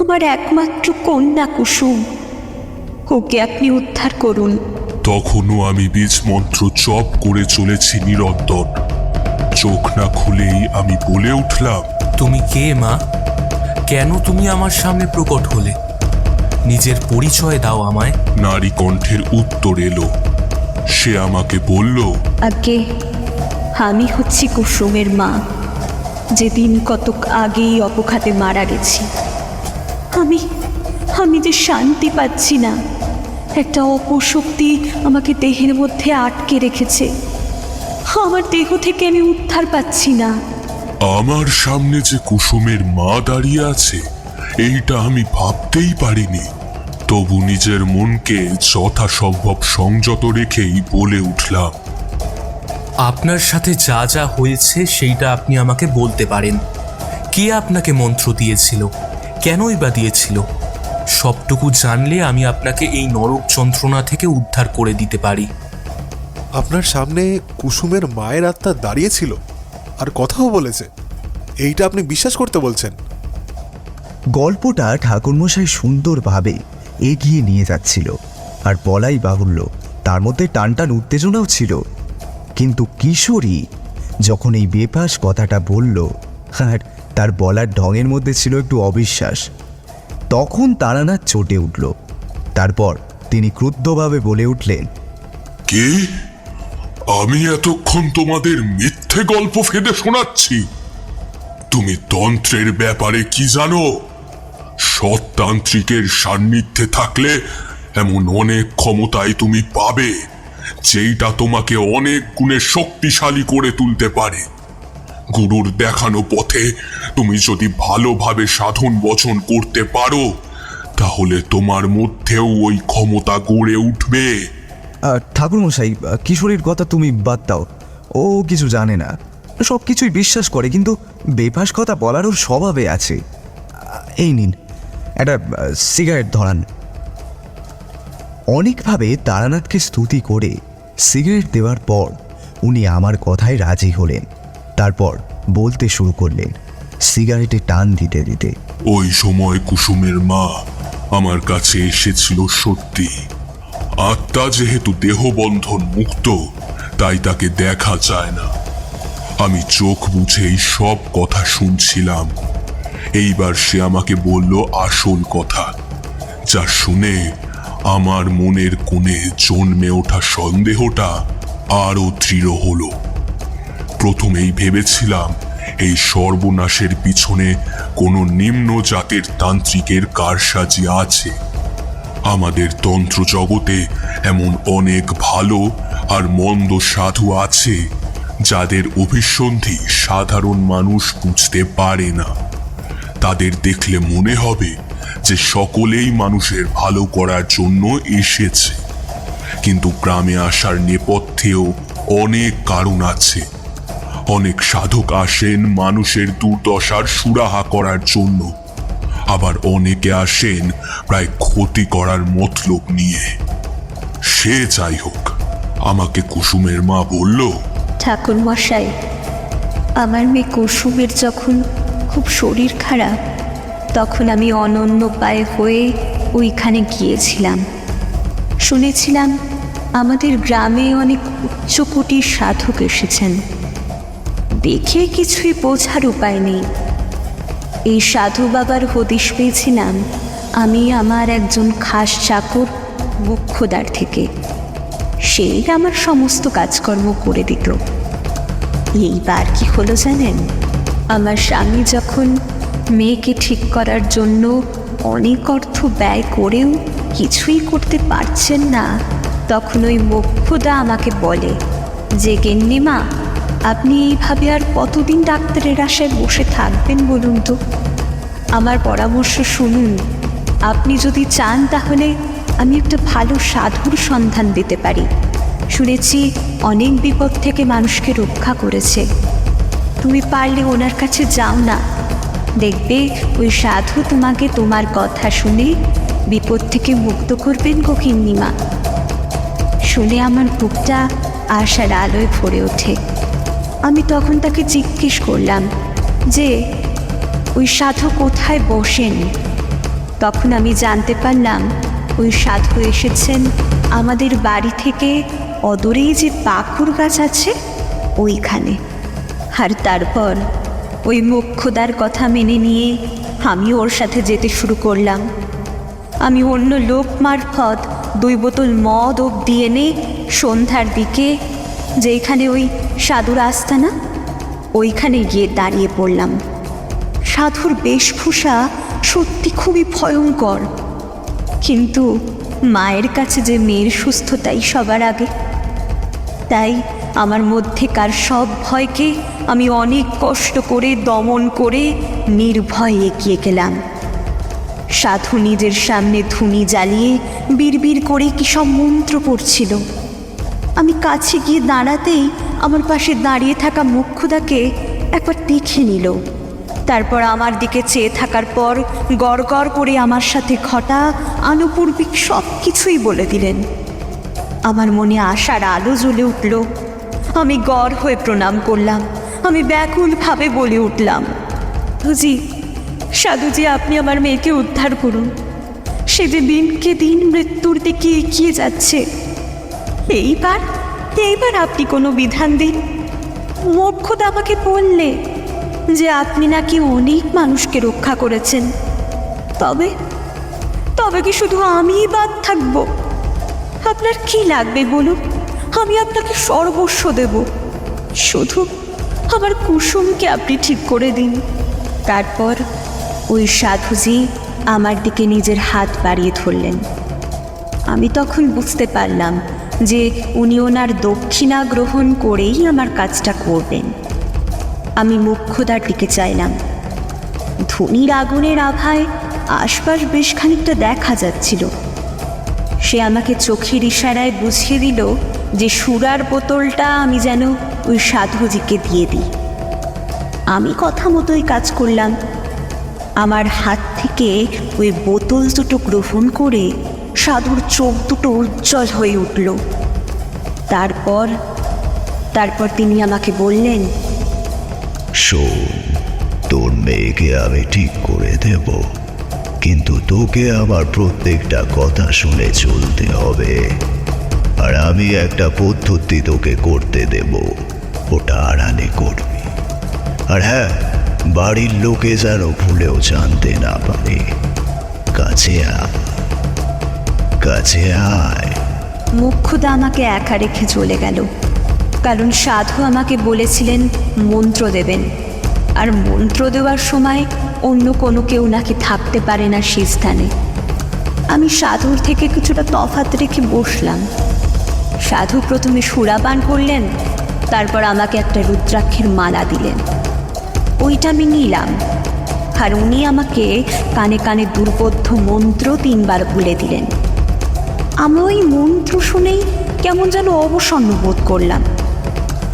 আমার একমাত্র কন্যা কুসুম, ওকে আপনি উদ্ধার করুন। তখনও আমি বীজ মন্ত্র জপ করে চলেছি নিরন্তর। চোখ না খুলেই আমি বলে উঠলাম, তুমি কে মা? কেন তুমি আমার সামনে প্রকট হলে? নিজের পরিচয় দাও আমায়। নারী কণ্ঠের উত্তর এলো। সে আমাকে বলল, আগে আমি হচ্ছি কুসুমের মা, যেদিন কতক আগেই অপঘাতে মারা গেছি। আমি যে শান্তি পাচ্ছি না, একটা অপশক্তি আমাকে দেহের মধ্যে আটকে রেখেছে। আমার দেহ থেকে আমি উদ্ধার পাচ্ছি না। আমার সামনে যে কুসুমের মা দাঁড়িয়ে আছে, এইটা আমি ভাবতেই পারিনি। তবু নিজের মনকে যথাসম্ভব সংযত রেখেই বলে উঠলাম, আপনার সাথে যা যা হয়েছে সেইটা আপনি আমাকে বলতে পারেন। কে আপনাকে মন্ত্র দিয়েছিল? কেনই বা দিয়েছিল? সবটুকু জানলে আমি আপনাকে এই নরক যন্ত্রণা থেকে উদ্ধার করে দিতে পারি। আপনার সামনে কুসুমের মায়ের আত্মা দাঁড়িয়েছিল আর কথাও বলেছে, এইটা আপনি বিশ্বাস করতে বলছেন? গল্পটা ঠাকুরমশাই সুন্দরভাবে এগিয়ে নিয়ে যাচ্ছিল, আর বলাই বাহুল্য তার মধ্যে টানটান উত্তেজনাও ছিল। কিন্তু কিশোরী যখন এই বেপাস কথাটা বলল, আর তার বলার ঢঙের মধ্যে ছিল একটু অবিশ্বাস, তখন তারানাথ চটে উঠল। তারপর তিনি ক্রুদ্ধভাবে বলে উঠলেন, কে? আমি এতক্ষণ তোমাদের মিথ্যে গল্প ফেঁদে শোনাচ্ছি? তুমি তন্ত্রের ব্যাপারে কি জানো? সৎতান্ত্রিকের সান্নিধ্যে থাকলে এমন অনেক ক্ষমতাই তুমি পাবে, যেইটা তোমাকে অনেক গুণে শক্তিশালী করে তুলতে পারে। গুরুর দেখানো পথে তুমি যদি ভালোভাবে সাধন বচন করতে পারো, তাহলে তোমার মধ্যেও ওই ক্ষমতা গড়ে উঠবে। ঠাকুরমশাই, কিশোরীর কথা তুমি বাদ দাও, ও কিছু জানে না, সব কিছুই বিশ্বাস করে, কিন্তু বেফাস কথা বলার ওর স্বভাবে আছে। এই নিন, একটা সিগারেট ধরান। অনেকভাবে তারানাথকে স্তুতি করে সিগারেট দেওয়ার পর উনি আমার কথায় রাজি হলেন। তারপর বলতে শুরু করলেন, সিগারেটে টান দিতে দিতে, ওই সময় কুসুমের মা আমার কাছে এসেছিল সত্যি। আত্মা যেহেতু দেহবন্ধন মুক্ত, তাই তাকে দেখা যায় না। আমি চোখ বুঝেই সব কথা শুনছিলাম। এইবার সে আমাকে বলল আসল কথা, যা শুনে আমার মনের কোণে জন্মে ওঠা সন্দেহটা আরো দৃঢ় হলো। প্রথমেই ভেবেছিলাম এই সর্বনাশের পিছনে কোনো নিম্ন জাতের তান্ত্রিকের কারসাজি আছে। আমাদের তন্ত্র জগতে এমন অনেক ভালো আর মন্দ সাধু আছে, যাদের অভিসন্ধি সাধারণ মানুষ বুঝতে পারে না। তাদের দেখলে মনে হবে যে সকলেই মানুষের ভালো করার জন্য এসেছে, কিন্তু গ্রামে আসার নেপথ্যেও অনেক কারণ আছে। অনেক সাধক আসেন মানুষের দুর্দশার সুরাহা করার জন্য, আবার অনেকে আসেন প্রায় ক্ষতি করার মতলব নিয়ে। সে যাই হোক, আমাকে কুসুমের মা বলল, ঠাকুর মশাই, আমার মেয়ে কুসুমের যখন খুব শরীর খারাপ, তখন আমি অনন্য পায়ে হয়ে ওইখানে গিয়েছিলাম। শুনেছিলাম আমাদের গ্রামে অনেক উচ্চকোটির সাধক এসেছেন। দেখে কিছুই বোঝার উপায় নেই। এই সাধু বাবার হদিশ পেয়েছিলাম আমি আমার একজন খাস চাকর মুখ্যদার থেকে। সেই আমার সমস্ত কাজকর্ম করে দিত। এইবার কি হলো জানেন, আমার স্বামী যখন মেয়েকে ঠিক করার জন্য অনেক অর্থ ব্যয় করেও কিছুই করতে পারছেন না, তখন ওই মুখ্যদা আমাকে বলে যে গিন্নিমা, আপনি এইভাবে আর কতদিন ডাক্তারের আশায় বসে থাকবেন বলুন তো? আমার পরামর্শ শুনুন। আপনি যদি চান তাহলে আমি একটা ভালো সাধুর সন্ধান দিতে পারি। শুনেছি অনেক বিপদ থেকে মানুষকে রক্ষা করেছে। তুমি পারলে ওনার কাছে যাও না, দেখবে ওই সাধু তোমাকে তোমার কথা শুনে বিপদ থেকে মুক্ত করবেন গো গিন্নিমা। শুনে আমার বুকটা আশার আলোয় ভরে ওঠে। আমি তখন তাকে জিজ্ঞেস করলাম যে ওই সাধু কোথায় বসেন। তখন আমি জানতে পারলাম ওই সাধু এসেছেন আমাদের বাড়ি থেকে অদূরেই যে পাকুর গাছ আছে ওইখানে। আর তারপর ওই মুখ্যদার কথা মেনে নিয়ে আমি ওর সাথে যেতে শুরু করলাম। আমি অন্য লোক মারফত 2 বোতল মদ অবধি এনে সন্ধ্যার দিকে যেখানে ওই সাধুর আস্তানা, ওইখানে গিয়ে দাঁড়িয়ে পড়লাম। সাধুর বেশভূষা সত্যি খুবই ভয়ঙ্কর, কিন্তু মায়ের কাছে যে মেয়ের সুস্থতাই সবার আগে, তাই আমার মধ্যেকার সব ভয়কে আমি অনেক কষ্ট করে দমন করে নির্ভয়ে এগিয়ে গেলাম। সাধু নিজের সামনে ধুনি জ্বালিয়ে বিড়বিড় করে কি সব মন্ত্র পড়ছিল। আমি কাছে গিয়ে দাঁড়াতেই আমার পাশে দাঁড়িয়ে থাকা মুখ্যদাকে একবার দেখে নিল। তারপর আমার দিকে চেয়ে থাকার পর গড় গড় করে আমার সাথে ঘটা আনুপূর্বিক সব কিছুই বলে দিলেন। আমার মনে আশার আলো জ্বলে উঠল। আমি গড় হয়ে প্রণাম করলাম। আমি ব্যাকুলভাবে বলে উঠলাম, সাধুজি, সাধুজি, আপনি আমার মেয়েকে উদ্ধার করুন। সে যে দিনকে দিন মৃত্যুর দিকে এগিয়ে যাচ্ছে। এইবার আপনি কোনো বিধান দিন। মুখ্যদা আমাকে বললে যে আপনি নাকি অনেক মানুষকে রক্ষা করেছেন। তবে কি শুধু আমিই বাদ থাকবো? আপনার কি লাগবে বলুন, আমি আপনাকে সর্বস্ব দেব। শুধু আমার কুসুমকে আপনি ঠিক করে দিন। তারপর ওই সাধুজি আমার দিকে নিজের হাত বাড়িয়ে ধরলেন। আমি তখন বুঝতে পারলাম যে উনি ওনার দক্ষিণা গ্রহণ করেই আমার কাজটা করবেন। আমি মুখ্যদার দিকে চাইলাম। ধুনির আগুনের আভায় আশপাশ বেশ খানিকটা দেখা যাচ্ছিল। সে আমাকে চোখের ইশারায় বুঝিয়ে দিল যে সুরার বোতলটা আমি যেন ওই সাধুজিকে দিয়ে দিই। আমি কথা মতোই কাজ করলাম। আমার হাত থেকে ওই বোতল দুটো গ্রহণ করে সাধুর চোখ দুটো উজ্জ্বল হয়ে উঠল। তারপর তিনি আমাকে বললেন, শোন, তোর মেয়েকে আমি ঠিক করে দেব, কিন্তু তোকে আমার প্রত্যেকটা কথা শুনে চলতে হবে। আর আমি একটা পদ্ধতি তোকে করতে দেব, ওটা আড়ালে করবি। আর হ্যাঁ, বাড়ির লোকে যেন ভুলেও জানতে না পারে। কাছে আয়। মুখ্যদা আমাকে একা রেখে চলে গেল, কারণ সাধু আমাকে বলেছিলেন মন্ত্র দেবেন। আর মন্ত্র দেওয়ার সময় অন্য কোনো কেউ নাকি থাকতে পারে না সেই স্থানে। আমি সাধুর থেকে কিছুটা তফাৎ রেখে বসলাম। সাধু প্রথমে সুরাপান করলেন, তারপর আমাকে একটা রুদ্রাক্ষের মালা দিলেন। ওইটা আমি নিলাম। আর উনি আমাকে কানে কানে দুর্বোধ্য মন্ত্র 3 বার বলে দিলেন। আমি ওই মন্ত্র শুনেই কেমন যেন অবসন্ন বোধ করলাম,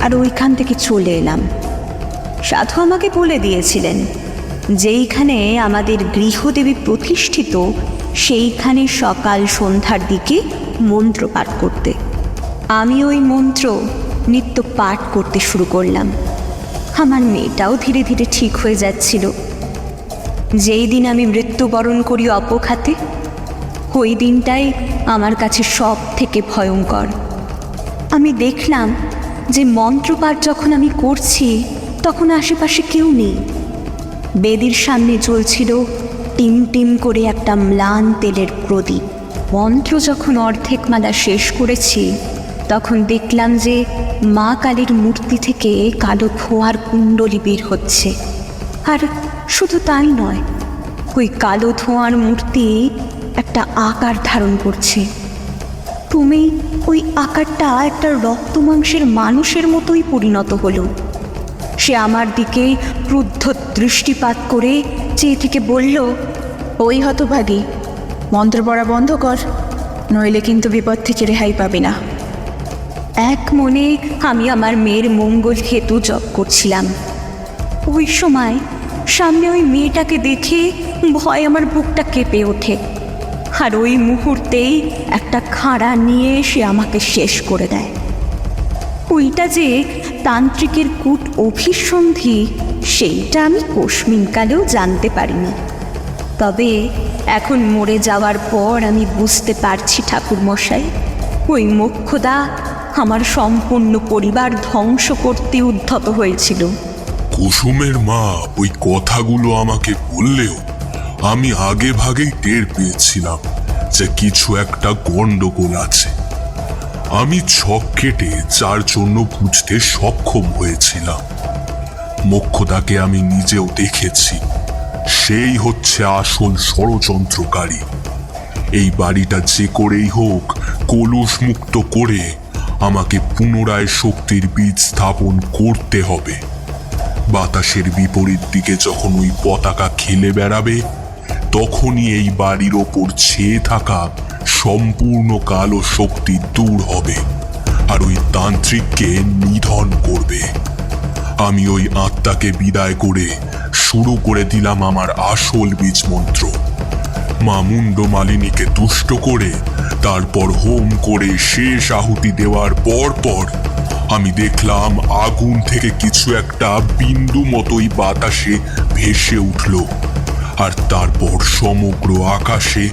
আর ওইখান থেকে চলে এলাম। সাধু আমাকে বলে দিয়েছিলেন যেইখানে আমাদের গৃহদেবী প্রতিষ্ঠিত সেইখানে সকাল সন্ধ্যার দিকে মন্ত্র পাঠ করতে। আমি ওই মন্ত্র নিত্য পাঠ করতে শুরু করলাম। আমার মেয়েটাও ধীরে ধীরে ঠিক হয়ে যাচ্ছিল। যেই দিন আমি মৃত্যুবরণ করি অপঘাতে, ওই দিনটাই আমার কাছে সব থেকে ভয়ঙ্কর। আমি দেখলাম যে মন্ত্রপাঠ যখন আমি করছি তখন আশেপাশে কেউ নেই। বেদির সামনে জ্বলছিল টিম টিম করে একটা ম্লান তেলের প্রদীপ। মন্ত্র যখন অর্ধেক মালা শেষ করেছি তখন দেখলাম যে মা কালীর মূর্তি থেকে কালো ধোঁয়ার কুণ্ডলী বের হচ্ছে। আর শুধু তাই নয়, ওই কালো ধোঁয়ার মূর্তি একটা আকার ধারণ করছে। তুমি ওই আকারটা একটা রক্ত মাংসের মানুষের মতোই পরিণত হলো। সে আমার দিকে ক্রুদ্ধ দৃষ্টিপাত করে চেয়ে থেকে বলল, ওই হতভাগী, মন্ত্র পড়া বন্ধ কর, নইলে কিন্তু বিপদ থেকে রেহাই পাবি না। এক মনে আমি আমার মেয়ের মঙ্গল হেতু জপ করছিলাম। ওই সময় সামনে ওই মেয়েটাকে দেখে ভয় আমার বুকটা কেঁপে ওঠে। আর ওই মুহূর্তেই একটা খাঁড়া নিয়ে সে আমাকে শেষ করে দেয়। ওইটা যে তান্ত্রিকের কূট অভিসন্ধি সেইটা আমি কোশমিনকালেও জানতে পারিনি। তবে এখন মরে যাওয়ার পর আমি বুঝতে পারছি ঠাকুরমশাই, ওই মোক্ষদা আমার সম্পূর্ণ পরিবার ধ্বংস করতে উদ্ধত হয়েছিল। কুসুমের মা ওই কথাগুলো আমাকে বললেও আমি আগে ভাগেই টের পেয়েছিলাম যে কিছু একটা গন্ডগোল আছে। আমি ছক কেটে যার জন্য বুঝতে সক্ষম হয়েছিলাম, মোক্ষদাকে আমি নিজেও দেখেছি। সেই হচ্ছে আসল ষড়যন্ত্রকারী। এই বাড়িটা যে করেই হোক কলুষ মুক্ত করে আমাকে পুনরায় শক্তির বীজ স্থাপন করতে হবে। বাতাসের বিপরীত দিকে যখন ওই পতাকা খেলে বেড়াবে, তখনই এই বাড়ির ওপর ছেয়ে থাকা সম্পূর্ণ কালো শক্তি দূর হবে আর ওই তান্ত্রিককে নিধন করবে। আমি ওই আত্মাকে বিদায় করে শুরু করে দিলাম আমার আসল বীজ মন্ত্র। মা মুন্ড মালিনীকে তুষ্ট করে তারপর হোম করে শেষ আহুতি দেওয়ার পর আমি দেখলাম আগুন থেকে কিছু একটা বিন্দু মতোই বাতাসে ভেসে উঠল। আর তারপর সমগ্র আকাশে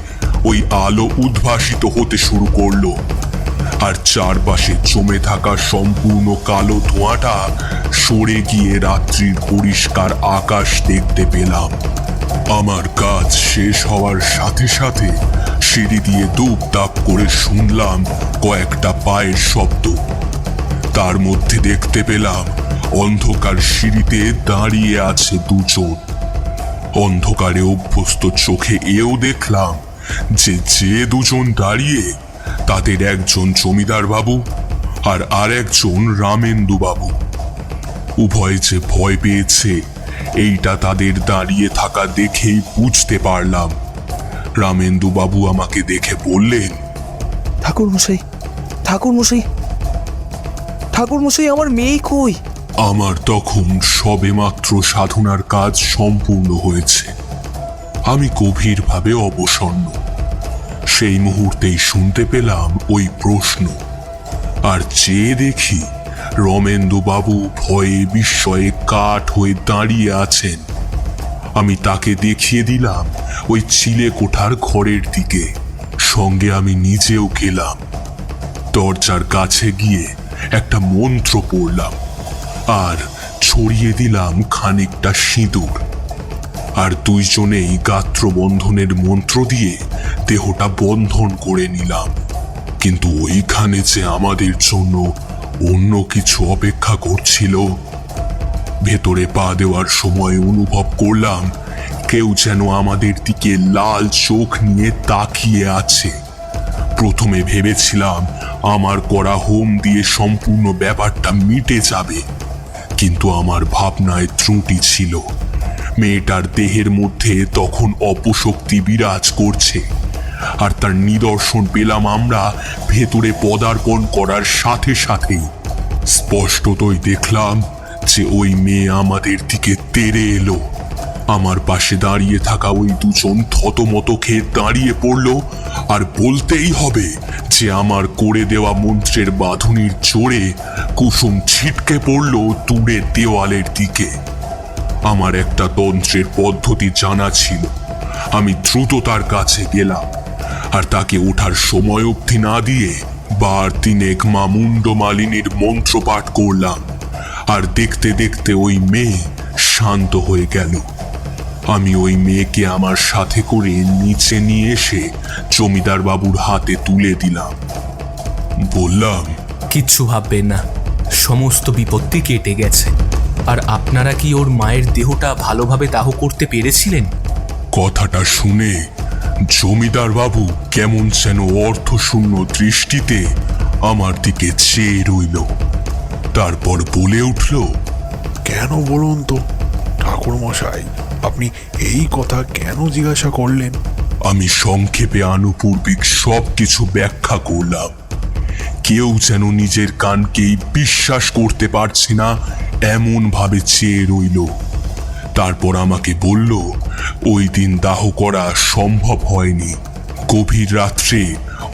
ওই আলো উদ্ভাসিত হতে শুরু করলো। আর চারপাশে জমে থাকা সম্পূর্ণ কালো ধোঁয়াটা সরে গিয়ে রাত্রির পরিষ্কার আকাশ দেখতে পেলাম। আমার কাজ শেষ হওয়ার সাথে সাথে সিঁড়ি দিয়ে দুপ দাপ করে শুনলাম কয়েকটা পায়ের শব্দ। তার মধ্যে দেখতে পেলাম অন্ধকার সিঁড়িতে দাঁড়িয়ে আছে দুজন। অন্ধকারে অভ্যস্ত চোখে এও দেখলাম যে দুজন দাঁড়িয়ে তাদের একজন জমিদার বাবু আর আরেকজন রামেন্দু বাবু। উভয় যে ভয় পেয়েছে এইটা তাদের দাঁড়িয়ে থাকা দেখেই বুঝতে পারলাম। রামেন্দু বাবু আমাকে দেখে বললেন, ঠাকুরমশাই, ঠাকুরমশাই, ঠাকুরমশাই, আমার মেয়ে কই? আমার তখন সবেমাত্র সাধনার কাজ সম্পূর্ণ হয়েছে। আমি গভীরভাবে অবসন্ন। সেই মুহূর্তেই শুনতে পেলাম ওই প্রশ্ন, আর চেয়ে দেখি রমেন্দু বাবু ভয়ে বিস্ময়ে কাঠ হয়ে দাঁড়িয়ে আছেন। আমি তাকে দেখিয়ে দিলাম ওই চিলে কোঠার ঘরের দিকে। সঙ্গে আমি নিজেও গেলাম। দরজার কাছে গিয়ে একটা মন্ত্র পড়লাম আর ছড়িয়ে দিলাম খানিকটা সিঁদুর। আর দুইজনেই গাত্রবন্ধনের মন্ত্র দিয়ে দেহটা বন্ধন করে নিলাম। কিন্তু ওইখানে যে আমাদের জন্য অন্য কিছু অপেক্ষা করছিল। ভেতরে পা দেওয়ার সময় অনুভব করলাম কেউ যেন আমাদের দিকে লাল চোখ নিয়ে তাকিয়ে আছে। প্রথমে ভেবেছিলাম আমার করা হোম দিয়ে সম্পূর্ণ ব্যাপারটা মিটে যাবে, কিন্তু আমার ভাবনায় ত্রুটি ছিল। মেয়েটার দেহের মধ্যে তখন অপশক্তি বিরাজ করছে, আর তার নিদর্শন পেলাম আমরা ভেতরে পদার্পণ করার সাথে সাথেই। স্পষ্টতই দেখলাম যে ওই মেয়ে আমাদের দিকে তেড়ে এলো। আমার পাশে দাঁড়িয়ে থাকা ওই দুজন থতমত খেয়ে দাঁড়িয়ে পড়ল, আর বলতেই হবে যে আমার করে দেওয়া মন্ত্রের বাঁধুনির জোরে কুসুম ছিটকে পড়ল দূরে দেওয়ালের দিকে। আমার একটা তন্ত্রের পদ্ধতি জানা ছিল। আমি দ্রুত তার কাছে গেলাম আর তাকে ওঠার সময় অবধি না দিয়ে বার তিনেক মা মুন্ডমালিনীর মন্ত্র পাঠ করলাম। আর দেখতে দেখতে ওই মেয়ে শান্ত হয়ে গেল। আমি ওই মেয়েকে আমার সাথে করে নিচে নিয়ে এসে জমিদার বাবুর হাতে তুলে দিলাম। বললাম, কিচ্ছু ভাববেন না, সমস্ত বিপত্তি কেটে গেছে। আর আপনারা কি ওর মায়ের দেহটা ভালোভাবে দাহ করতে পেরেছিলেন? কথাটা শুনে জমিদার বাবু কেমন যেন অর্থশূন্য দৃষ্টিতে আমার দিকে চেয়ে রইল। তারপর বলে উঠল, কেন বলুন তো ঠাকুর মশাই, আপনি এই কথা কেন জিজ্ঞাসা করলেন? আমি সংক্ষেপে আনুপূর্বিক সব কিছু ব্যাখ্যা করলাম। কেউ যেন নিজের কানকেই বিশ্বাস করতে পারছে না এমন ভাবে চেয়ে রইল। তারপর আমাকে বলল, ওই দিন দাহ করা সম্ভব হয়নি। গভীর রাত্রে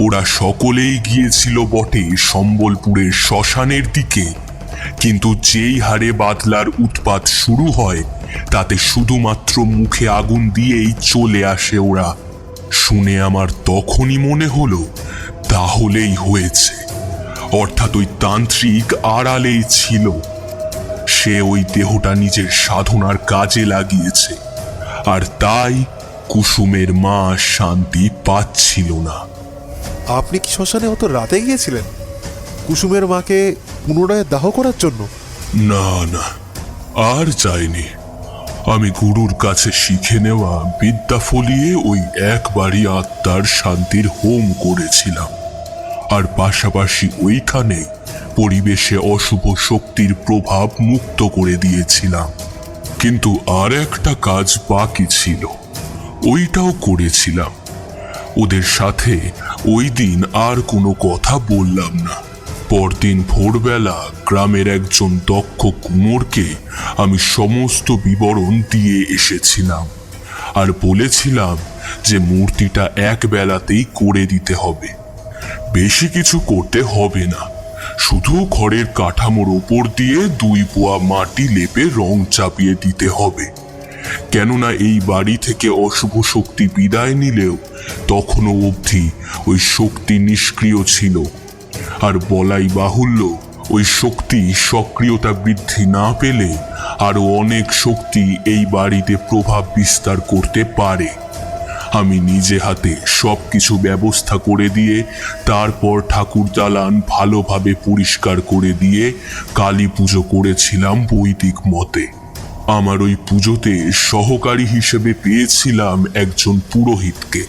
ওরা সকলেই গিয়েছিল বটে সম্বলপুরের শ্মশানের দিকে, কিন্তু যেই হারে বাদলার উৎপাত শুরু হয় তাতে শুধুমাত্র মুখে আগুন দিয়েই চলে আসে ওরা। শুনে আমার তখনই মনে হলো তাহলেই হয়েছে, অর্থাৎ ওই তান্ত্রিক আড়ালেই ছিল। সে ওই দেহটা নিজের সাধনার কাজে লাগিয়েছে, আর তাই কুসুমের মা শান্তি পাচ্ছিল না। আপনি কি শ্মশানে অত রাতে গিয়েছিলেন কুসুমের মাকে পুনরায় দাহ করার জন্য? না না, আর যাইনি। আমি গুরুর কাছে শিখে নেওয়া বিদ্যা ফলিয়ে ওই একবারই আত্মার শান্তির হোম করেছিলাম, আর পাশাপাশি ওইখানে পরিবেশে অশুভ শক্তির প্রভাব মুক্ত করে দিয়েছিলাম। কিন্তু আর একটা কাজ বাকি ছিল, ওইটাও করেছিলাম। ওদের সাথে ওই দিন আর কোনো কথা বললাম না। পরদিন ভোরবেলা গ্রামের একজন দক্ষ কুমোরকে আমি সমস্ত বিবরণ দিয়ে এসেছিলাম, আর বলেছিলাম যে মূর্তিটা এক বেলাতেই করে দিতে হবে। বেশি কিছু করতে হবে না, শুধু ঘরের কাঠামোর ওপর দিয়ে 2 পোয়া মাটি লেপে রং চাপিয়ে দিতে হবে। কেননা এই বাড়ি থেকে অশুভ শক্তি বিদায় নিলেও তখনও অবধি ওই শক্তি নিষ্ক্রিয় ছিল। আর বলাই বাহুল্য, ওই শক্তি সক্রিয়তা বৃদ্ধি না পেলে আরো অনেক শক্তি এই বাড়িতে প্রভাব বিস্তার করতে পারে। আমি নিজে হাতে সবকিছু ব্যবস্থা করে দিয়ে তারপর ঠাকুর দালান ভালোভাবে পরিষ্কার করে দিয়ে কালী পুজো করেছিলাম বৈদিক মতে। আমার ওই পুজোতে সহকারী হিসেবে পেয়েছিলাম একজন পুরোহিতকে।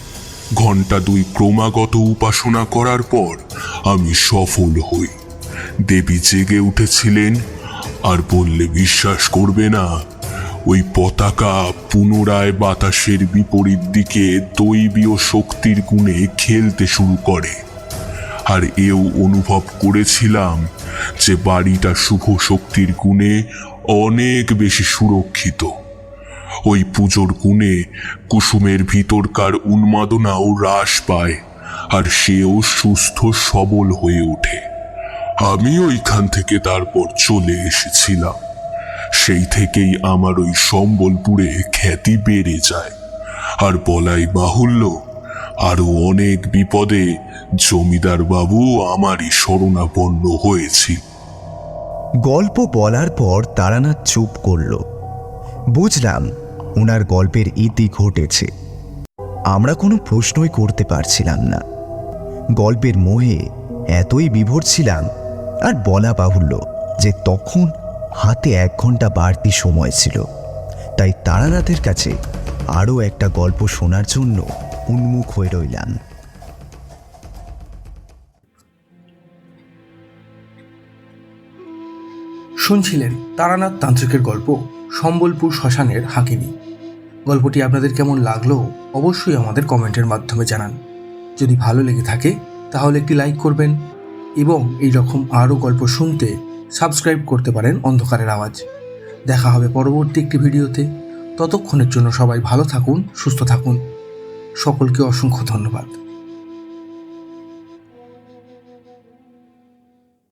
ঘণ্টা 2 ক্রমাগত উপাসনা করার পর আমি সফল হই। দেবী জেগে উঠেছিলেন, আর বললে বিশ্বাস করবে না, ওই পতাকা পুনরায় বাতাসের বিপরীত দিকে দৈবীয় শক্তির গুণে খেলতে শুরু করে। আর এও অনুভব করেছিলাম যে বাড়িটা শুভ শক্তির গুণে অনেক বেশি সুরক্ষিত। ওই পুজোর গুণে কুসুমের ভিতরকার উন্মাদনাও হ্রাস পায়, আর সেও সুস্থ সবল হয়ে ওঠে। আমি ওইখান থেকে তারপর চলে এসেছিলাম। সেই থেকেই আমার ওই সম্বলপুরে খ্যাতি বেড়ে যায়। আর বলাই বাহুল্য, আরো অনেক বিপদে জমিদার বাবু আমারই শরণাপন্ন হয়েছি। গল্প বলার পর তারানাথ চুপ করল। বুঝলাম ওনার গল্পের ইতি ঘটেছে। আমরা কোনো প্রশ্নই করতে পারছিলাম না, গল্পের মোহে এতই বিভোর ছিলাম। আর বলা বাহুল্য যে তখন হাতে 1 ঘন্টা বাড়তি সময় ছিল, তাই তারানাথের কাছে আরও একটা গল্প শোনার জন্য উন্মুখ হয়ে রইলাম। শুনছিলেন তারানাথ তান্ত্রিকের গল্প সম্বলপুর শ্মশানের হাকিনী। গল্পটি আপনাদের কেমন লাগলো অবশ্যই আমাদের কমেন্টের মাধ্যমে জানান। যদি ভালো লেগে থাকে তাহলে একটি লাইক করবেন, এবং এই রকম আরও গল্প শুনতে সাবস্ক্রাইব করতে পারেন অন্ধকারের আওয়াজ। দেখা হবে পরবর্তী একটি ভিডিওতে। ততক্ষণের জন্য সবাই ভালো থাকুন, সুস্থ থাকুন। সকলকে অসংখ্য ধন্যবাদ।